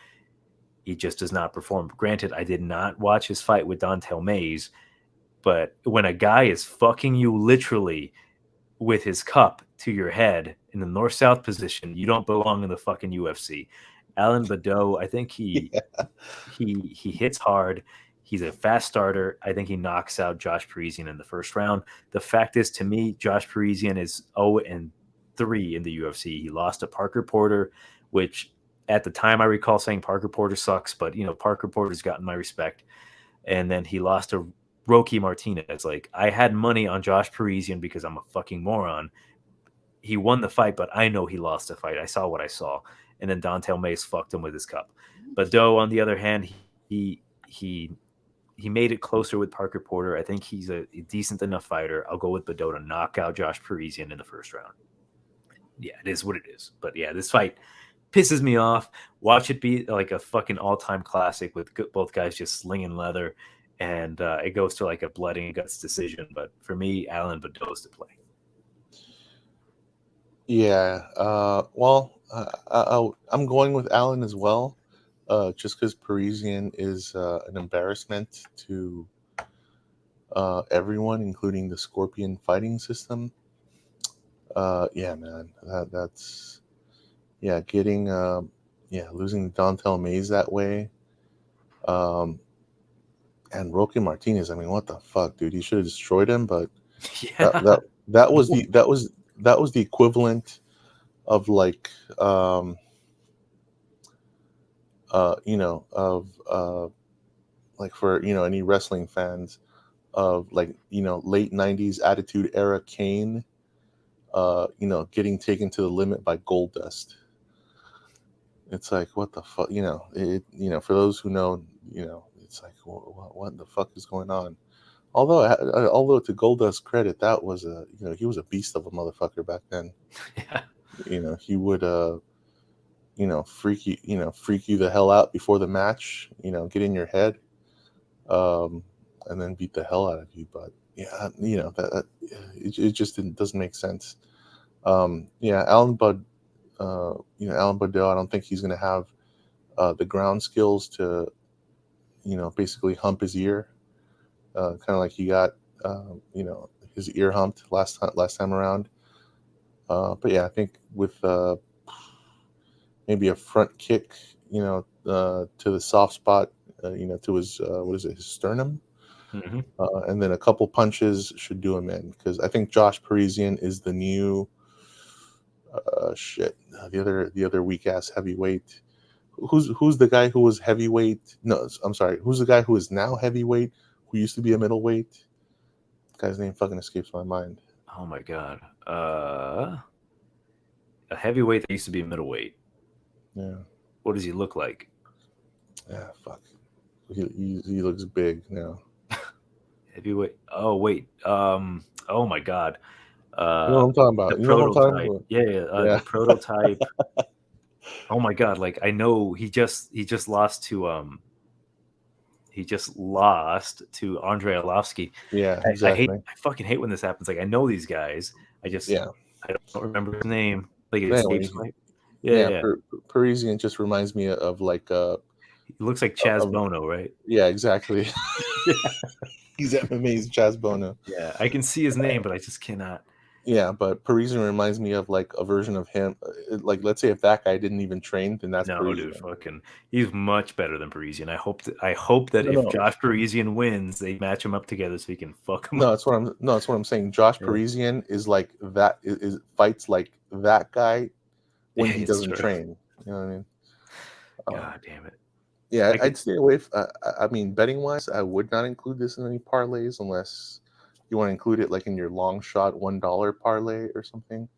he just does not perform. Granted, I did not watch his fight with Dontel Mays, but when a guy is fucking you literally with his cup to your head in the north-south position, you don't belong in the fucking UFC. Alan Baudot, I think he hits hard. He's a fast starter. I think he knocks out Josh Parisian in the first round. The fact is, to me, Josh Parisian is 0-3 in the UFC. He lost to Parker Porter, which at the time I recall saying Parker Porter sucks, but Parker Porter's gotten my respect. And then he lost to Roque Martinez. Like I had money on Josh Parisian because I'm a fucking moron. He won the fight, but I know he lost the fight. I saw what I saw. And then Dontel Mays fucked him with his cup. But Doe, on the other hand, he made it closer with Parker Porter. I think he's a decent enough fighter. I'll go with Baudot to knock out Josh Parisian in the first round. Yeah, it is what it is. But yeah, this fight pisses me off. Watch it be like a fucking all-time classic with both guys just slinging leather, and it goes to like a blood and guts decision. But for me, Alan Baudot's to play. Yeah. Well, I'm going with Alan as well, just because Parisian is an embarrassment to everyone, including the Scorpion fighting system. Yeah, man, that's getting losing Dontel Mays that way, and Roque Martinez. I mean, what the fuck, dude? He should have destroyed him, but Yeah. that was the equivalent of like of like for any wrestling fans of like late 90s Attitude Era Kane getting taken to the limit by Goldust. It's like, what the fuck, for those who know, it's like, what the fuck is going on? Although to Goldust's credit, that was he was a beast of a motherfucker back then. Yeah. He would freak you the hell out before the match, get in your head, and then beat the hell out of you. But yeah, it just doesn't make sense. Alan Baudot, I don't think he's going to have the ground skills to, basically hump his ear, kind of like he got, his ear humped last time around. But yeah, I think with maybe a front kick, to the soft spot, to his his sternum, Mm-hmm. and then a couple punches should do him in, because I think Josh Parisian is the new the other weak ass heavyweight. Who's the guy who was heavyweight? No, I'm sorry. Who's the guy who is now heavyweight? Who used to be a middleweight? The guy's name fucking escapes my mind. Oh my god. A heavyweight that used to be a middleweight. Yeah. What does he look like? Yeah. Fuck. He looks big now. Heavyweight. Oh wait. Oh my God. You know what I'm talking The about? You know what I'm talking prototype. about? Yeah. Yeah. The prototype. Oh my God. Like I know he just lost to Andrei Arlovsky. Yeah. I Exactly. fucking hate when this happens. Like I know these guys. Yeah. I don't remember his name. Like it But escapes anyway, me. Yeah, yeah. yeah. Parisian just reminds me of like He looks like Chaz of, Bono, right? yeah, exactly. Yeah. He's MMA's Chaz Bono. Yeah. I can see his name, but I just cannot. Yeah, but Parisian reminds me of like a version of him. Like, let's say if that guy didn't even train, then that's No, dude, Parisian. fucking, he's much better than Parisian. I hope that No, if no, Josh Parisian wins, they match him up together so he can fuck him no. up. That's what I'm saying. Josh Yeah, Parisian is like that. Is fights like that guy when yeah, he it's doesn't true. train. You know what I mean? God damn it. Yeah, I could, I'd stay away. I mean, betting wise, I would not include this in any parlays unless you want to include it like in your long shot $1 parlay or something.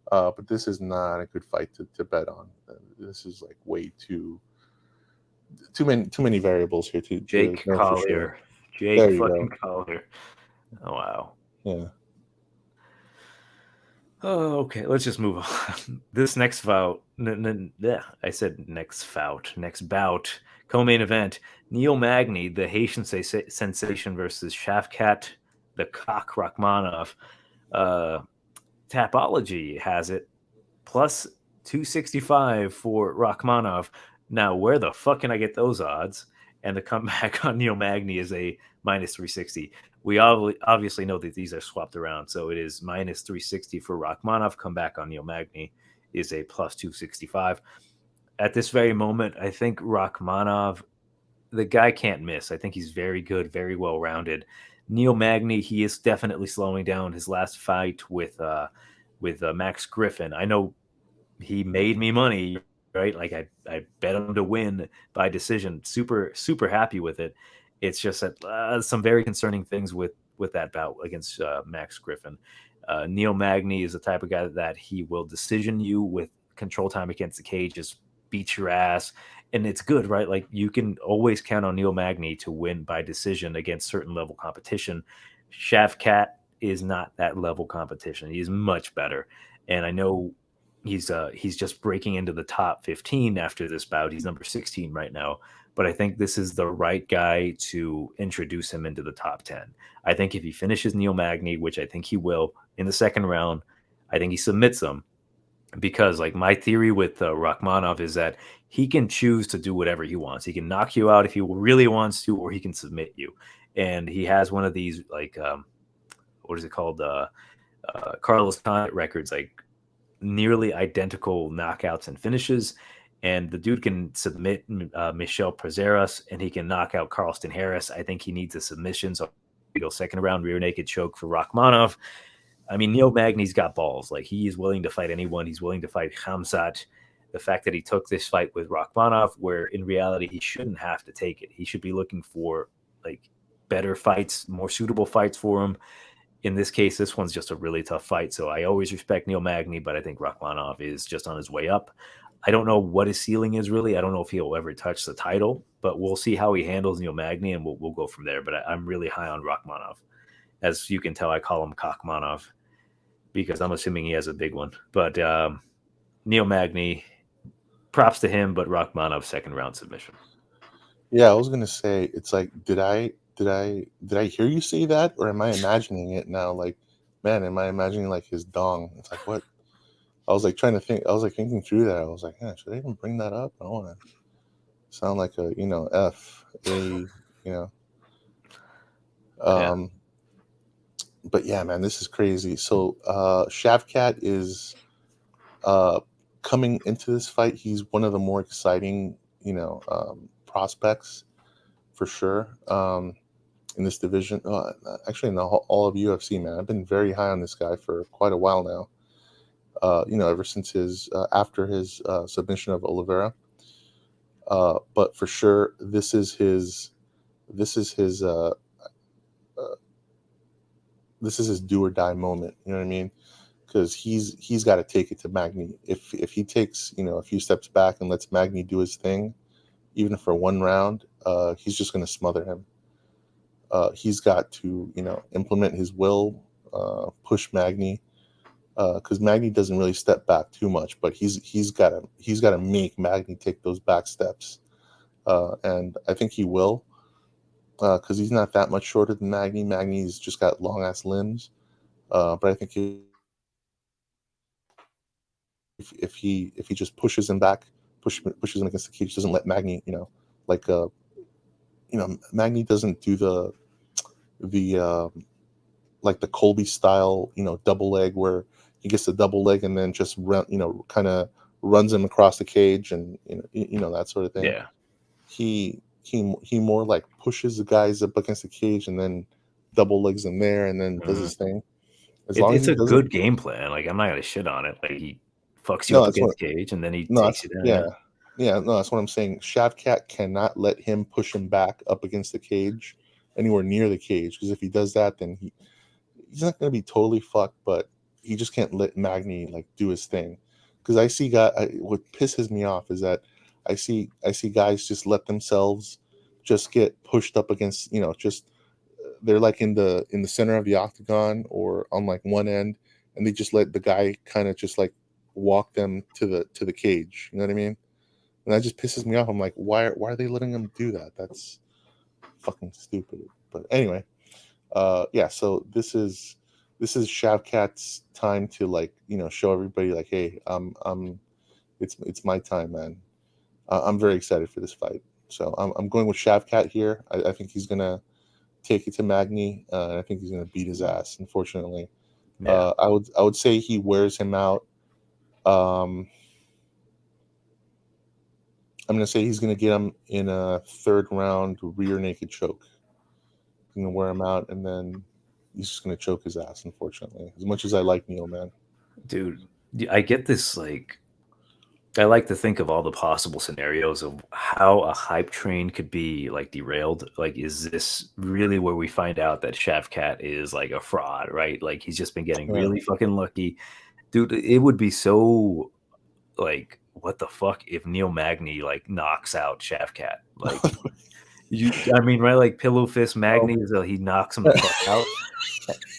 But this is not a good fight to bet on. This is like way too many variables here to Jake know for sure. Collier. Jake There you fucking go. Collier. Oh, wow. Yeah. Oh, okay. Let's just move on. This next bout, yeah, I said next bout, co-main event. Neil Magny, the Haitian sensation versus Shavkat, the cock Rahkmonov. Uh, Tapology has it plus 265 for Rahkmonov. Now, where the fuck can I get those odds? And the comeback on Neil Magny is a minus 360. We obviously know that these are swapped around. So it is minus 360 for Rahkmonov. Comeback on Neil Magny is a plus 265. At this very moment, I think Rahkmonov, the guy can't miss. I think he's very good, very well rounded. Neil Magny, he is definitely slowing down. His last fight with Max Griffin, I know he made me money, right? Like I bet him to win by decision. Super happy with it. It's just that some very concerning things with that bout against Max Griffin. Neil Magny is the type of guy that he will decision you with control time against the cage, just beat your ass, and it's good, right? Like you can always count on Neil Magny to win by decision against certain level competition. Shavkat is not that level competition. He's much better, and I know he's just breaking into the top 15 after this bout. He's number 16 right now, but I think this is the right guy to introduce him into the top 10. I think if he finishes Neil Magny, which I think he will in the second round, I think he submits him because like my theory with Rahkmonov is that he can choose to do whatever he wants. He can knock you out if he really wants to, or he can submit you. And he has one of these like what is it called? Carlos Condit records, like nearly identical knockouts and finishes. And the dude can submit Michel Prazeres, and he can knock out Carlston Harris. I think he needs a submission, so we go second round rear naked choke for Rahkmonov. I mean, Neil Magny's got balls. Like he is willing to fight anyone. He's willing to fight Khamzat. The fact that he took this fight with Rahkmonov, where in reality he shouldn't have to take it. He should be looking for like better fights, more suitable fights for him. In this case, this one's just a really tough fight. So I always respect Neil Magny, but I think Rahkmonov is just on his way up. I don't know what his ceiling is really. I don't know if he'll ever touch the title, but we'll see how he handles Neil Magny, and we'll go from there. But I'm really high on Rahkmonov. As you can tell, I call him Kakmonov because I'm assuming he has a big one. But Neil Magny, props to him, but Rahkmonov second round submission. Yeah, I was gonna say it's like, did I hear you say that, or am I imagining it now? Like, man, am I imagining like his dong? It's like what? I was like trying to think. I was like thinking through that. I was like, yeah, should I even bring that up? I don't want to sound like a F A Yeah. But yeah, man, this is crazy. So Shavkat is coming into this fight. He's one of the more exciting prospects for sure in this division. Actually, in all of UFC, man, I've been very high on this guy for quite a while now. Ever since his after his submission of Oliveira. But for sure, this is his do or die moment. You know what I mean? because he's got to take it to Magny. If he takes a few steps back and lets Magny do his thing, even for one round, he's just going to smother him. He's got to implement his will, push Magny, because Magny doesn't really step back too much, but he's got to make Magny take those back steps, and I think he will, because he's not that much shorter than Magny. Magny's just got long ass limbs, but I think if he just pushes him back, pushes him against the cage, doesn't let Magny, Magny doesn't do the like the Colby style, double leg where he gets the double leg and then just kind of runs him across the cage and that sort of thing. Yeah. He more like pushes the guys up against the cage and then double legs them there and then does his thing. It's a good game plan. Like, I'm not gonna shit on it. Like, he fucks you up against the cage and then he takes you down. Yeah, no, that's what I'm saying. Shavkat cannot let him push him back up against the cage, anywhere near the cage, because if he does that, then he's not going to be totally fucked, but he just can't let Magny do his thing. Because I see what pisses me off is that I see guys just let themselves just get pushed up against, just they're in the center of the octagon or on one end, and they just let the guy kind of just walk them to the cage. You know what I mean? And that just pisses me off. I'm like, why are they letting them do that? That's fucking stupid. But anyway, so this is Shavkat's time to show everybody hey, it's my time, man. I'm very excited for this fight. So I'm going with Shavkat here. I think he's gonna take it to Magny, and I think he's gonna beat his ass. Unfortunately, I would say he wears him out. I'm going to say he's going to get him in a third round rear naked choke. He's going to wear him out, and then he's just going to choke his ass, unfortunately. As much as I like Neil, man. Dude, I get this, I like to think of all the possible scenarios of how a hype train could be, derailed. Is this really where we find out that Shavkat is, a fraud, right? He's just been getting really fucking lucky. Dude, it would be so, what the fuck if Neil Magny knocks out Shavkat? I mean, right? Pillow fist Magny, he knocks him the fuck out,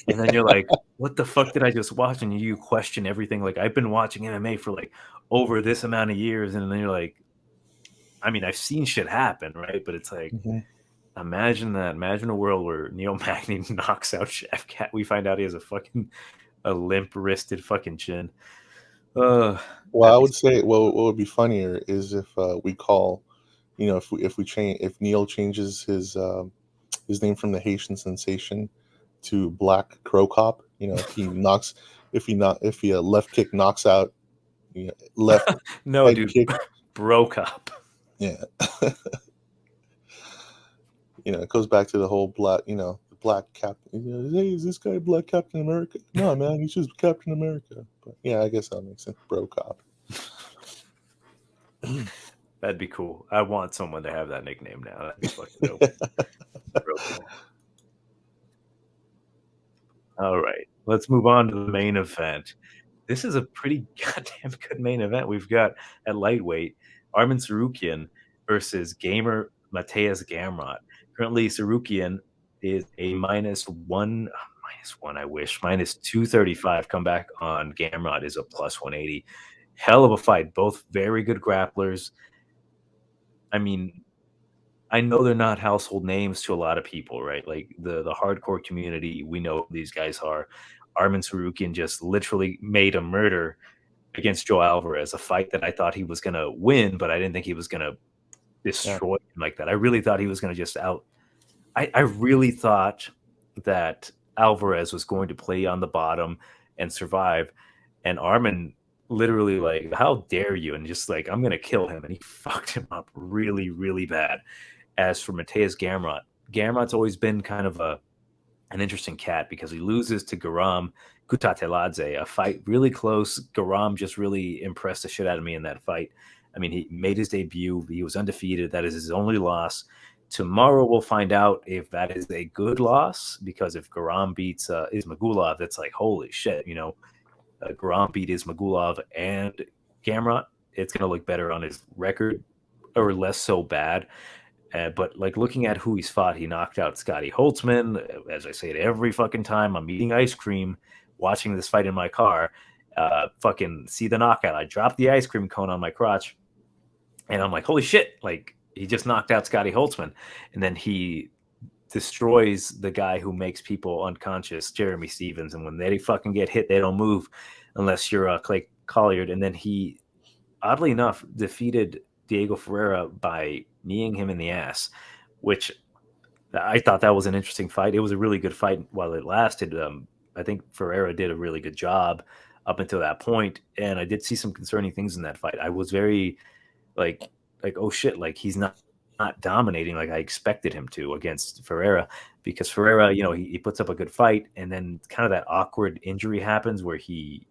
and then you're like, what the fuck did I just watch? And you question everything. I've been watching MMA for over this amount of years, and then you're like, I mean, I've seen shit happen, right? But it's imagine that. Imagine a world where Neil Magny knocks out Shavkat. We find out he has a limp-wristed fucking chin. Well, I would say, what would be funnier is if we call, if Neil changes his name from the Haitian Sensation to Black Crow Cop. If he a left kick knocks out, left no, dude, kick. Bro Cop. Yeah. It goes back to the whole black, black captain. Hey, is this guy Black Captain America? No, man, he's just Captain America. But yeah, I guess that makes sense. Bro Cop. That'd be cool. I want someone to have that nickname now. That'd be fucking dope. Bro Cop. All right, let's move on to the main event. This is a pretty goddamn good main event. We've got at lightweight Arman Tsarukyan versus gamer Mateusz Gamrot. Currently, Tsarukyan is a -1, I wish, -235. Comeback on Gamrot is a +180. Hell of a fight. Both very good grapplers. I mean, I know they're not household names to a lot of people, right? The hardcore community, we know who these guys are. Arman Tsarukyan just literally made a murder against Joe Alvarez, a fight that I thought he was going to win, but I didn't think he was going to destroy him like that. I really thought he was going to just I really thought that Alvarez was going to play on the bottom and survive. And Arman literally how dare you? And just I'm going to kill him. And he fucked him up really, really bad. As for Mateusz Gamrot, Gamrot's always been kind of an interesting cat because he loses to Garam Kutateladze, a fight really close. Garam just really impressed the shit out of me in that fight. I mean, he made his debut. He was undefeated. That is his only loss. Tomorrow we'll find out if that is a good loss, because if Garam beats Ismagulov, that's holy shit, Gromp beat Ismagulov and Gamrot, it's going to look better on his record, or less so bad. But like looking at who he's fought, he knocked out Scotty Holtzman. As I say it every fucking time, I'm eating ice cream, watching this fight in my car. Fucking see the knockout. I dropped the ice cream cone on my crotch, and I'm like, holy shit! Like he just knocked out Scotty Holtzman, and then he destroys the guy who makes people unconscious, Jeremy Stevens. And when they fucking get hit, they don't move unless you're Clay Colliard. And then he, oddly enough, defeated Diego Ferreira by kneeing him in the ass, which I thought that was an interesting fight. It was a really good fight while it lasted. I think Ferreira did a really good job up until that point, and I did see some concerning things in that fight. I was very like oh shit, like he's not dominating like I expected him to against Ferreira, because Ferreira, he puts up a good fight, and then kind of that awkward injury happens where he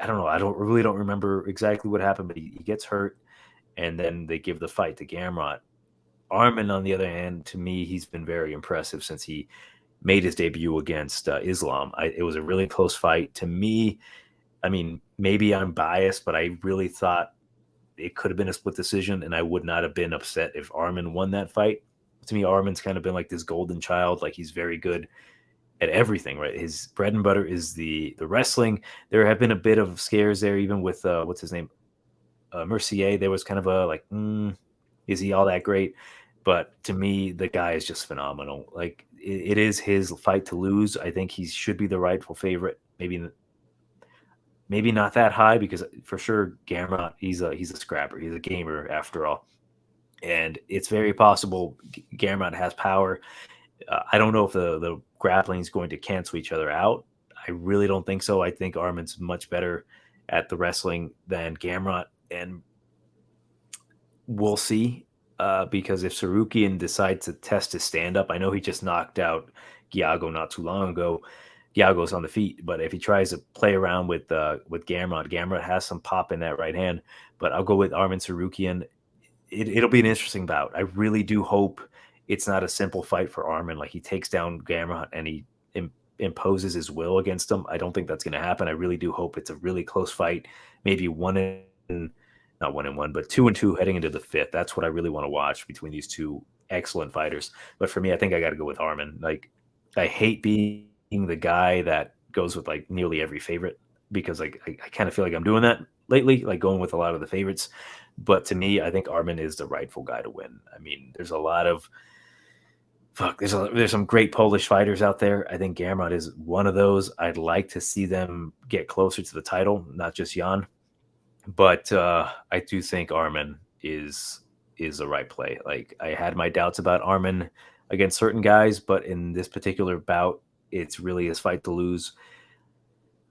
I don't know, I really don't remember exactly what happened, but he gets hurt, and then they give the fight to Gamrot. Arman, on the other hand, to me, he's been very impressive since he made his debut against Islam. It was a really close fight to me. I mean, maybe I'm biased, but I really thought it could have been a split decision, and I would not have been upset if Arman won that fight. To me, Arman's kind of been like this golden child. Like, he's very good at everything, right? His bread and butter is the wrestling. There have been a bit of scares there, even with what's his name, Mercier. There was kind of a like, is he all that great? But to me, the guy is just phenomenal. Like, it is his fight to lose. I think he should be the rightful favorite. Maybe not that high, because for sure Gamrot, he's a scrapper. He's a gamer after all, and it's very possible Gamrot has power. I don't know if the grappling is going to cancel each other out. I really don't think so. I think Arman's much better at the wrestling than Gamrot, and we'll see. Because if Tsarukyan decides to test his stand-up, I know he just knocked out Giagos not too long ago. Giagos on the feet, but if he tries to play around with Gamrot has some pop in that right hand. But I'll go with Arman Tsarukyan. It'll be an interesting bout. I really do hope it's not a simple fight for Arman. Like, he takes down Gamrot and he imposes his will against him. I don't think that's going to happen. I really do hope it's a really close fight. Maybe not 1-1, but 2-2 heading into the fifth. That's what I really want to watch between these two excellent fighters. But for me, I think I got to go with Arman. Like, I hate being the guy that goes with like nearly every favorite, because like I kind of feel like I'm doing that lately, like going with a lot of the favorites. But to me, I think Arman is the rightful guy to win. I mean, there's a lot of there's some great Polish fighters out there. I think Gamrot is one of those. I'd like to see them get closer to the title, not just Jan. But I do think Arman is the right play. Like, I had my doubts about Arman against certain guys, but in this particular bout, it's really his fight to lose.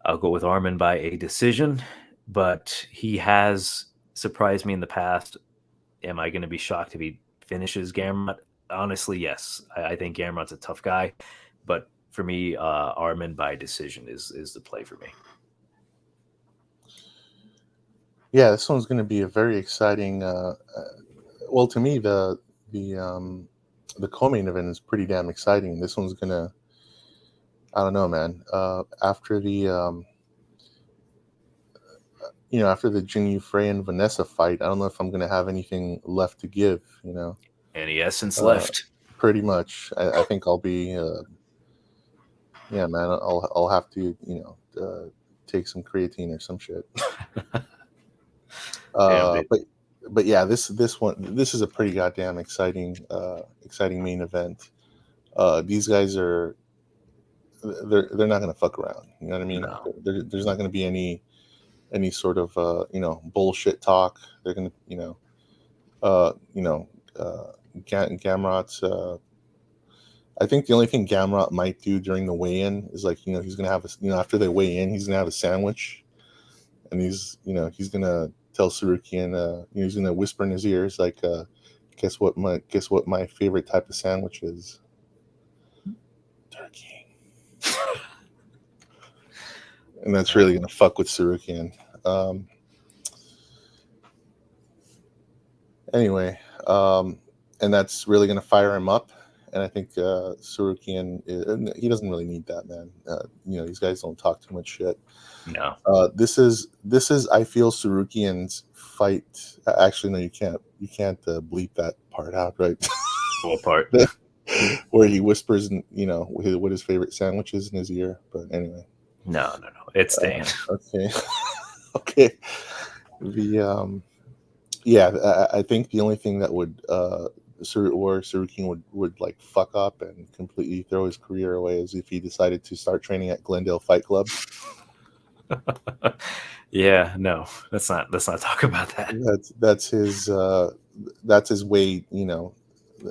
I'll go with Arman by a decision, but he has surprised me in the past. Am I going to be shocked if he finishes Gamrot? Honestly, yes. I think Gamrot's a tough guy, but for me, Arman by decision is the play for me. Yeah, this one's going to be a very exciting. Well, to me, the co-main event is pretty damn exciting. This one's gonna, I don't know, man. After the after the Jinyu Frey and Vanessa fight, I don't know if I'm gonna have anything left to give. Any essence left? Pretty much. I think I'll be. Yeah, man. I'll have to take some creatine or some shit. But yeah, this is a pretty goddamn exciting main event. These guys they're not gonna fuck around. You know what I mean? No. There's not gonna be any sort of bullshit talk. They're gonna Gamrot's. I think the only thing Gamrot might do during the weigh-in is he's gonna have after they weigh in, he's gonna have a sandwich, and he's gonna tell Tsarukyan, he's gonna whisper in his ears like, guess what my favorite type of sandwich is? Turkey. And that's really gonna fuck with Tsarukyan. Anyway, and that's really gonna fire him up. and I think Tsarukyan, he doesn't really need that, man. These guys don't talk too much shit. No. This is I feel Tsarukyan's fight. Actually, no, you can't bleep that part out, right? What part? Where he whispers, what his favorite sandwich is in his ear. But anyway, no, it's staying. Okay, okay. I think the only thing that would Tsarukyan would like fuck up and completely throw his career away is if he decided to start training at Glendale Fight Club. Yeah, no, let's not talk about that. That's his way,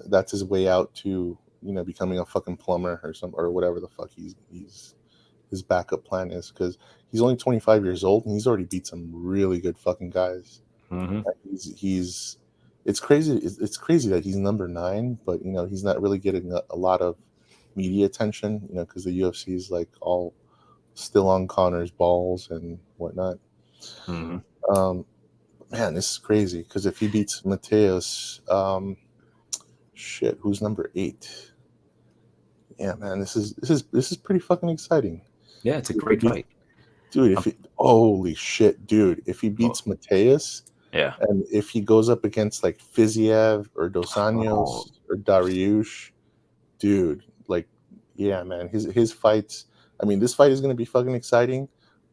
that's his way out to becoming a fucking plumber or whatever the fuck his backup plan is, because he's only 25 years old and he's already beat some really good fucking guys. Mm-hmm. It's crazy that he's number 9, but he's not really getting a lot of media attention, because the UFC is like all still on Connor's balls and whatnot. Mm-hmm. Man, this is crazy, because if he beats Mateos, who's number 8? Yeah, man, this is pretty fucking exciting. Yeah, it's a great fight, dude. Holy shit, dude! If he beats Mateos, yeah, and if he goes up against like Fiziev or Dos Anjos or Dariush, dude, like, yeah, man, his fights. I mean, this fight is going to be fucking exciting,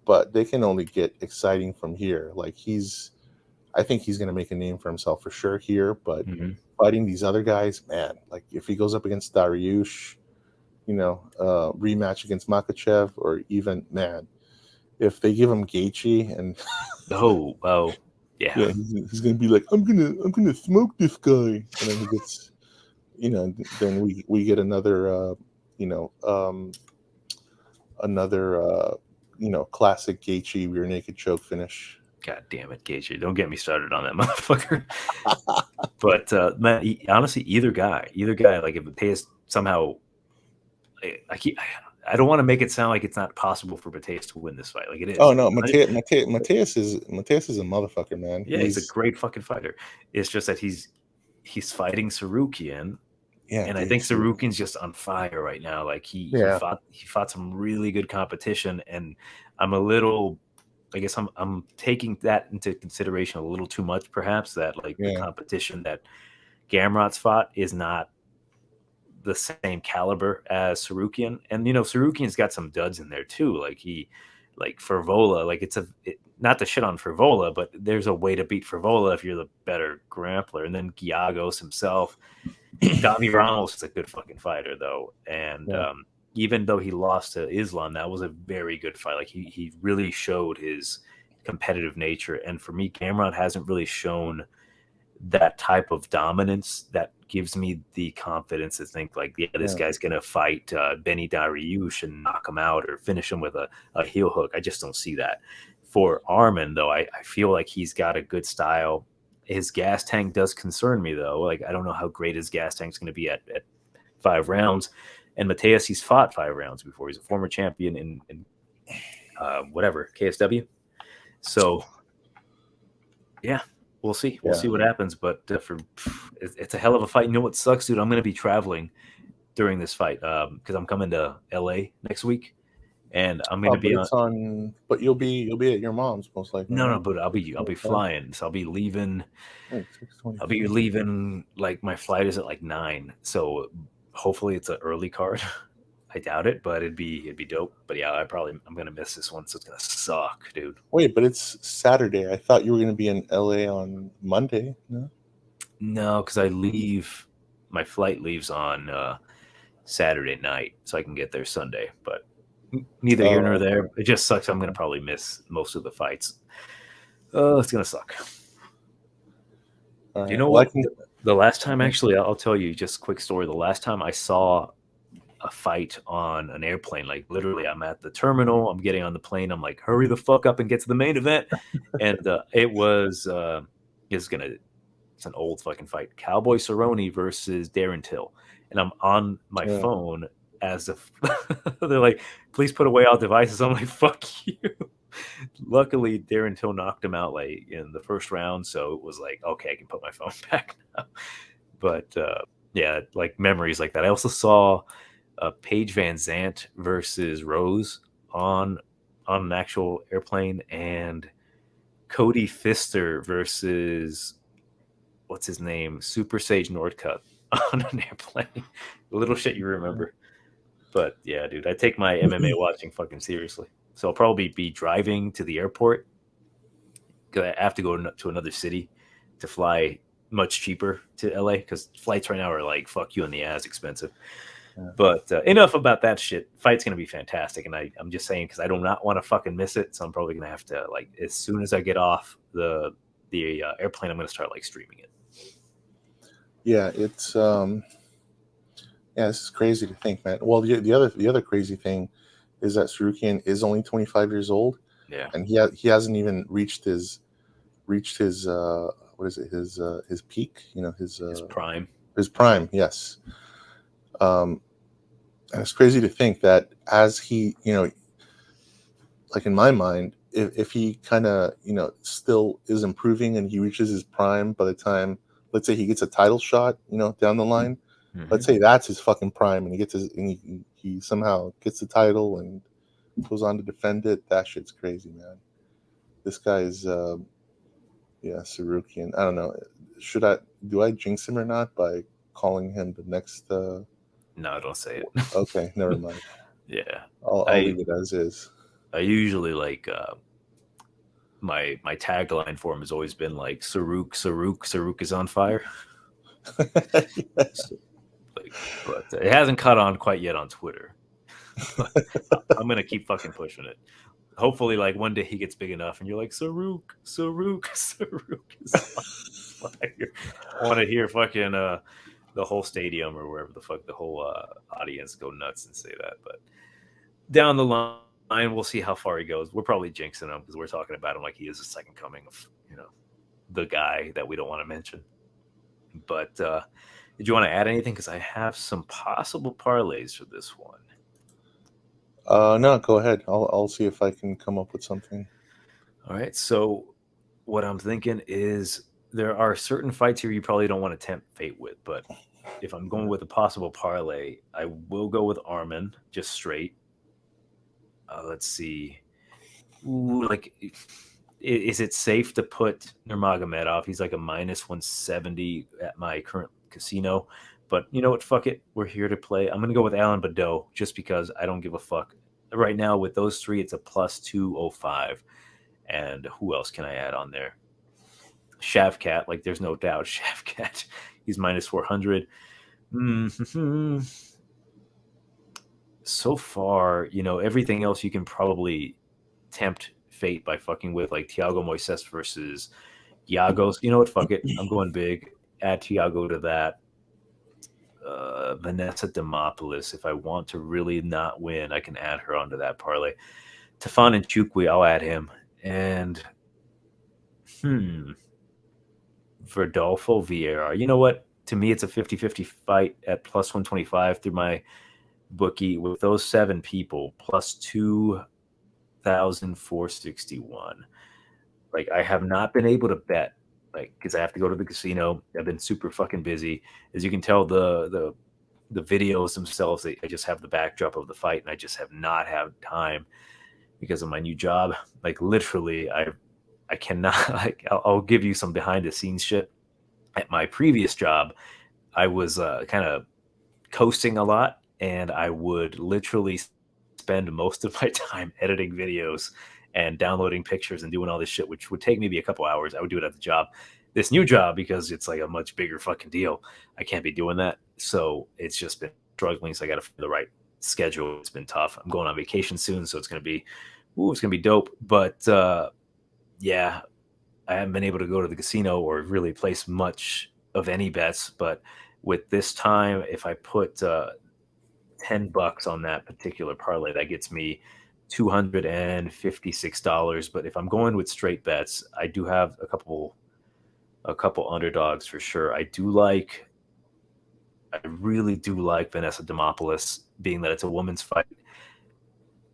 but they can only get exciting from here. Like, I think he's going to make a name for himself for sure here, but fighting these other guys, man, like if he goes up against Dariush, rematch against Makhachev, or even, man, if they give him Gaethje and yeah, he's going to be like, I'm gonna smoke this guy, and then he gets, then we get another classic Gaethje rear naked choke finish. God damn it, Gaethje! Don't get me started on that motherfucker. But man, honestly, either guy, like if Mateus somehow, I don't want to make it sound like it's not possible for Mateus to win this fight. Like it is. Oh no, Mateus is a motherfucker, man. Yeah, he's a great fucking fighter. It's just that he's fighting Tsarukyan. Yeah, and I think Tsarukyan's just on fire right now. Like he fought some really good competition, and I'm a little, I guess I'm taking that into consideration a little too much, perhaps, that the competition that Gamrot's fought is not the same caliber as Tsarukyan. And Tsarukyan's got some duds in there too. Like Fervola, not to shit on Fervola, but there's a way to beat Fervola if you're the better grappler. And then Giagos himself. Davi Ramos is a good fucking fighter, though, and even though he lost to Islam, that was a very good fight. Like he really showed his competitive nature, and for me, Gamrot hasn't really shown that type of dominance that gives me the confidence to think this guy's gonna fight Benny Dariush and knock him out or finish him with a heel hook. I just don't see that. For Arman, though, I feel like he's got a good style. His gas tank does concern me, though. Like, I don't know how great his gas tank's going to be at 5 rounds. And Mateus, he's fought 5 rounds before. He's a former champion in KSW. So, yeah, we'll see. We'll see what happens. But it's a hell of a fight. You know what sucks, dude? I'm going to be traveling during this fight because I'm coming to LA next week. And I'm going to be on. But you'll be at your mom's most likely. No, but I'll be flying. So I'll be leaving. Like my flight is at 9. So hopefully it's an early card. I doubt it, but it'd be dope. But yeah, I'm gonna miss this one, so it's gonna suck, dude. Wait, but it's Saturday. I thought you were gonna be in LA on Monday. No, because my flight leaves on Saturday night, so I can get there Sunday. But neither here nor there. It just sucks. I'm gonna probably miss most of the fights. It's gonna suck. Right. You know what? The last time, actually, I'll tell you just a quick story. The last time I saw a fight on an airplane, like literally, I'm at the terminal. I'm getting on the plane. I'm like, hurry the fuck up and get to the main event. And it's an old fucking fight. Cowboy Cerrone versus Darren Till. And I'm on my phone as if they're like, please put away all devices. I'm like, fuck you. Luckily, Darren Till knocked him out in the first round, so it was like, okay, I can put my phone back now. But Yeah, like memories like that. I also saw Paige Van Zant versus Rose on an actual airplane, and Cody Pfister versus what's his name, Super Sage Nordcut on an airplane. Little shit you remember. But yeah, dude, I take my MMA watching fucking seriously. So I'll probably be driving to the airport because I have to go to another city to fly much cheaper to LA because flights right now are like fuck you in the ass expensive. Yeah. But enough about that shit. Fight's gonna be fantastic, and I'm just saying because I do not want to fucking miss it. So I'm probably gonna have to like as soon as I get off the airplane, I'm gonna start like streaming it. Yeah, it's yeah, this is crazy to think, man. Well, the other crazy thing is that Tsarukyan is only 25 years old, Yeah, and he hasn't even reached his what is it, his peak, you know, his prime. his prime. Yes. And it's crazy to think that as he, you know, like in my mind, if he kind of, you know, still is improving and he reaches his prime by the time, let's say he gets a title shot, you know, down the line, let's say that's his fucking prime and he gets his, and he somehow gets the title and goes on to defend it. That shit's crazy, man. This guy is, yeah, Tsarukyan. I don't know. Do I jinx him or not by calling him the next? No, don't say it. Okay, never mind. Yeah, I'll leave it as is. I usually like my tagline for him has always been like Saruk is on fire. So, like, but it hasn't caught on quite yet on Twitter. I'm gonna keep fucking pushing it. Hopefully, like one day he gets big enough, and you're like Saruk is on fire. I want to hear fucking the whole stadium or wherever the fuck the whole audience go nuts and say that. But down the line, we'll see how far he goes. We're probably jinxing him because we're talking about him like he is the second coming of, you know, the guy that we don't want to mention. But did you want to add anything? Because I have some possible parlays for this one. No, go ahead. I'll see if I can come up with something. All right. So what I'm thinking is there are certain fights here you probably don't want to tempt fate with, but if I'm going with a possible parlay, I will go with Armin just straight. Let's see. Ooh, like, is it safe to put Nurmagomedov? He's like a minus 170 at my current casino. But you know what? Fuck it. We're here to play. I'm going to go with Alan Baudot just because I don't give a fuck. Right now, with those three, it's a plus 205. And who else can I add on there? Shavkat, like there's no doubt. Shavkat, he's minus 400. Mm-hmm. So far, you know, everything else you can probably tempt fate by fucking with, like Thiago Moises versus Giagos. You know what? Fuck it. I'm going big. Add Thiago to that. Vanessa Demopoulos. If I want to really not win, I can add her onto that parlay. Tafon Nchukwi, I'll add him. And Verdolfo Vieira. You know what? To me, it's a 50-50 fight at plus 125 through my bookie with those 7 people plus 2,461. Like I have not been able to bet, like because I have to go to the casino. I've been super fucking busy. As you can tell, the videos themselves, I just have the backdrop of the fight, and I just have not had time because of my new job. Like literally, I cannot. Like I'll give you some behind the scenes shit. At my previous job, I was kind of coasting a lot, and I would literally spend most of my time editing videos and downloading pictures and doing all this shit, which would take maybe a couple hours. I would do it at the job. This new job, because it's like a much bigger fucking deal, I can't be doing that. So it's just been struggling. So I got to find the right schedule. It's been tough. I'm going on vacation soon, so it's gonna be dope. But yeah, I haven't been able to go to the casino or really place much of any bets. But with this time, if I put $10 on that particular parlay, that gets me $256. But if I'm going with straight bets, I do have a couple underdogs for sure. I really do like Vanessa Demopoulos, being that it's a women's fight.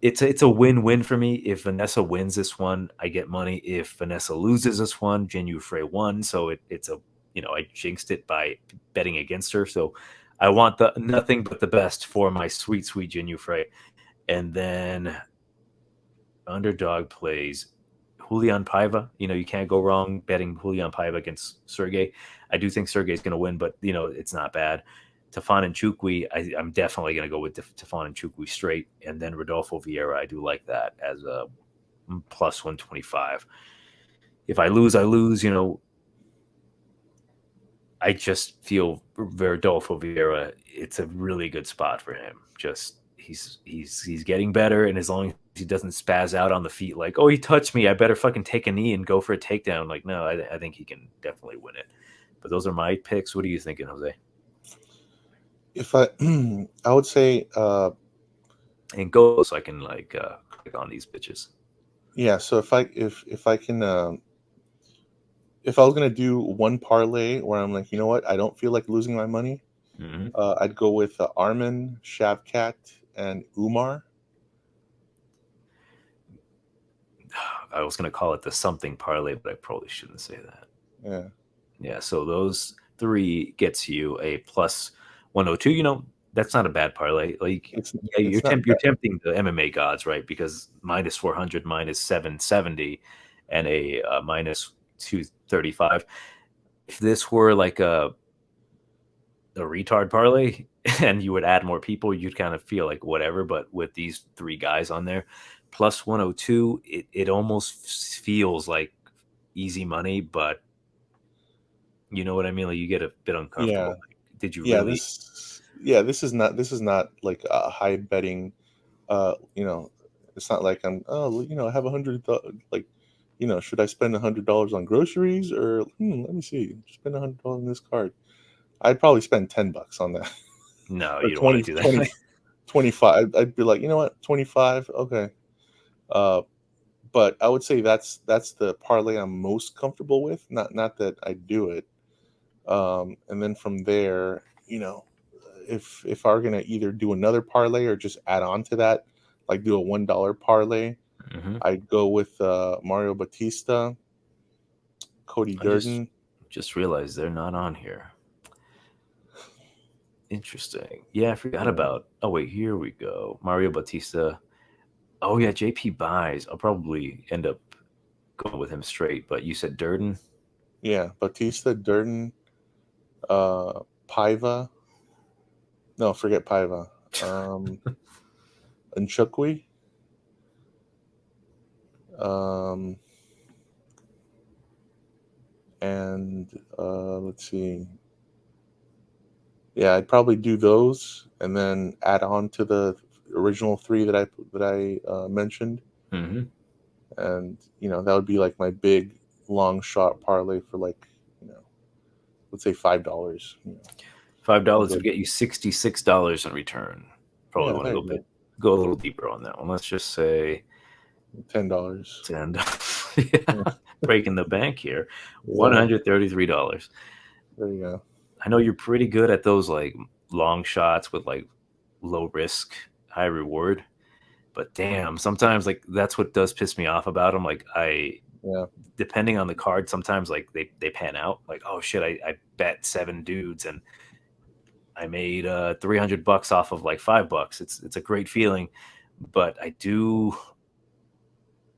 It's a win-win for me. If Vanessa wins this one, I get money. If Vanessa loses this one, Frey won, so it's a I jinxed it by betting against her. So I want the nothing but the best for my sweet, sweet Jinyu Frey. And then underdog plays Julian Paiva. You can't go wrong betting Julian Paiva against Sergey. I do think Sergey's going to win, but it's not bad. Tafon and Nchukwi, I'm definitely going to go with Tafon and Nchukwi straight, and then Rodolfo Vieira. I do like that as a plus 125. If I lose, I lose. I just feel Rodolfo Vieira. It's a really good spot for him. Just he's getting better, and as long as he doesn't spaz out on the feet like, oh, he touched me, I better fucking take a knee and go for a takedown. Like, no, I think he can definitely win it. But those are my picks. What are you thinking, Jose? If I would say and go so I can click on these bitches. Yeah, so if I can if I was gonna do one parlay where I'm like, you know what, I don't feel like losing my money, I'd go with Armin, Shavkat, and Umar. I was gonna call it the something parlay, but I probably shouldn't say that. Yeah. So those three gets you a plus 102. That's not a bad parlay. Like, you're tempting the MMA gods, right? Because minus 400, minus 770, and a minus 235. If this were like a retard parlay and you would add more people, you'd kind of feel like whatever. But with these three guys on there, plus 102, it almost feels like easy money, but you know what I mean? Like, you get a bit uncomfortable. Yeah. Like, did you really? This is not like a high betting. It's not like I have $100. Should I spend $100 on groceries or let me see, spend $100 on this card? I'd probably spend $10 on that. No, or you don't want to do that. 25. I'd be like, you know what, 25, okay. But I would say that's the parlay I'm most comfortable with. Not that I do it. And then from there, if I were gonna either do another parlay or just add on to that, like do a $1 parlay, I'd go with Mario Bautista, Cody Durden. Just realized they're not on here. Interesting. Yeah, I forgot about. Oh wait, here we go. Mario Bautista. Oh yeah, JP buys. I'll probably end up going with him straight. But you said Durden. Yeah, Bautista, Durden, Paiva. No, forget Paiva. Nchukwi. And let's see. Yeah, I'd probably do those and then add on to the original three that I mentioned. And that would be like my big long shot parlay for let's say $5. $5 would get you $66 in return. Probably want to go a little deeper on that one. Let's just say $10. $10. Yeah. Breaking the bank here. $133. There you go. I know you're pretty good at those like long shots with like low risk, high reward. But damn, sometimes like that's what does piss me off about them. Like depending on the card, sometimes like they pan out. Like, oh shit, I bet 7 dudes and I made $300 off of like $5. It's a great feeling, but I do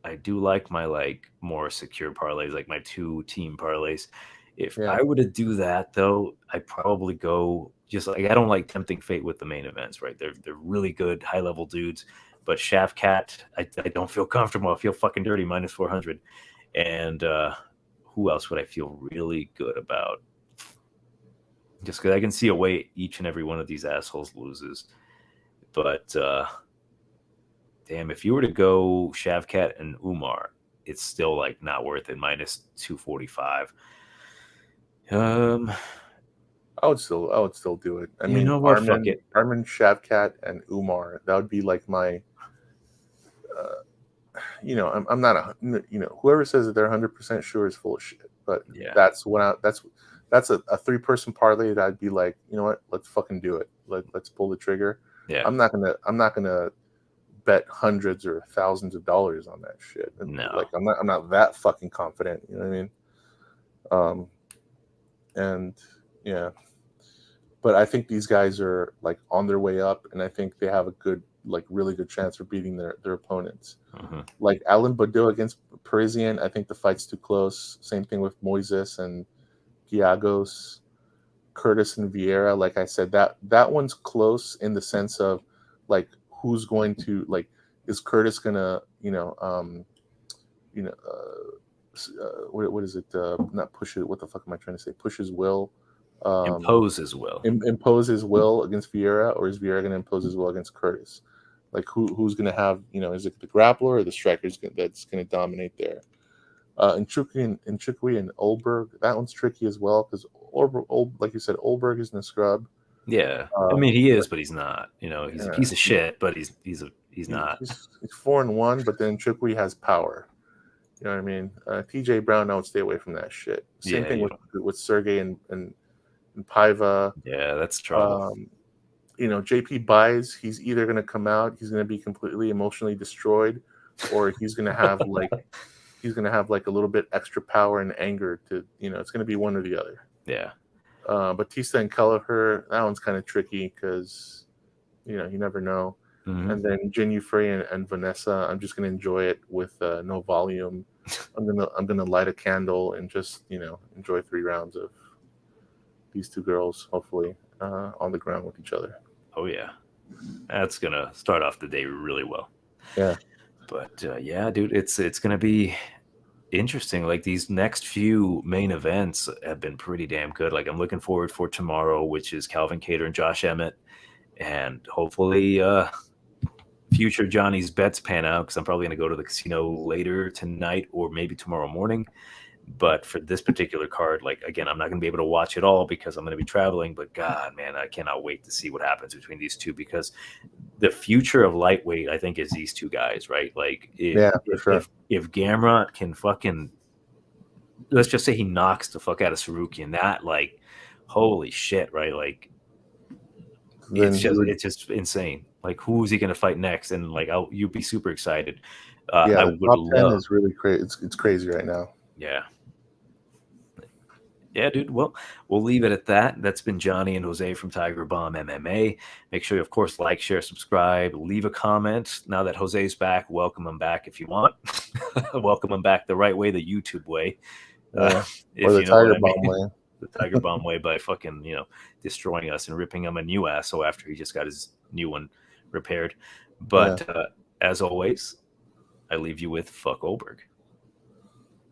like my like more secure parlays, like my 2-team parlays. If I were to do that though, I'd probably go just like, I don't like tempting fate with the main events, right? They're really good high level dudes, but Shavkat, I don't feel comfortable. I feel fucking dirty minus 400. And who else would I feel really good about? Just because I can see a way each and every one of these assholes loses. But damn, if you were to go Shavkat and Umar, it's still like not worth it. Minus 245. I would still do it. I mean, Armin, Shavkat, and Umar. That would be like my. I'm not whoever says that they're 100% sure is full of shit. But that's a 3-person parlay that I'd be like, you know what, let's fucking do it. Let's pull the trigger. Yeah. I'm not gonna bet hundreds or thousands of dollars on that shit. No. Like I'm not that fucking confident. You know what I mean? and yeah. But I think these guys are like on their way up, and I think they have a good, like really good chance of beating their opponents. Mm-hmm. Like Alan Baudot against Parisian, I think the fight's too close. Same thing with Moises and Giagos, Curtis and Vieira. Like I said, that one's close in the sense of like who's going to like, is Curtis gonna what is it? Not push it. What the fuck am I trying to say? Push his will. Impose as well. Impose his will against Vieira, or is Vieira going to impose his will against Curtis? Like who's going to have, is it the grappler or the striker that's going to dominate there? Nchukwi and Ulberg, that one's tricky as well because like you said, Ulberg isn't a scrub. Yeah, I mean he is, but he's not. He's a piece of shit, but he's not. He's 4-1, but then Nchukwi has power. You know what I mean? TJ Brown, I would stay away from that shit. Same thing with Sergey and Paiva. Yeah, that's trouble. JP buys, he's either going to come out, he's going to be completely emotionally destroyed, or he's going to have like a little bit extra power and anger to, it's going to be one or the other. Yeah. Bautista and Kelleher, that one's kind of tricky because, you never know. Mm-hmm. And then Frey and Vanessa, I'm just going to enjoy it with no volume. I'm gonna light a candle and just, enjoy 3 rounds of these 2 girls, hopefully, on the ground with each other. Oh yeah, that's gonna start off the day really well. Yeah, but yeah, dude, it's gonna be interesting. Like these next few main events have been pretty damn good. Like I'm looking forward for tomorrow, which is Calvin Kattar and Josh Emmett, and hopefully future Johnny's bets pan out because I'm probably gonna go to the casino later tonight or maybe tomorrow morning. But for this particular card, like, again, I'm not going to be able to watch it all because I'm going to be traveling. But God, man, I cannot wait to see what happens between these two because the future of lightweight, I think, is these 2 guys, right? Like, if Gamrot can fucking, let's just say he knocks the fuck out of Tsarukyan, that, like, holy shit, right? Like, it's just insane. Like, who is he going to fight next? And, like, you'd be super excited. I would top 10 is really crazy. It's crazy right now. Yeah, dude. Well, we'll leave it at that. That's been Johnny and Jose from Tiger Bomb MMA. Make sure you, of course, like, share, subscribe, leave a comment. Now that Jose's back, welcome him back if you want. Welcome him back the right way, the YouTube way. Or the Tiger Bomb way. The Tiger Bomb way by fucking, destroying us and ripping him a new asshole after he just got his new one repaired. But as always, I leave you with fuck Ulberg.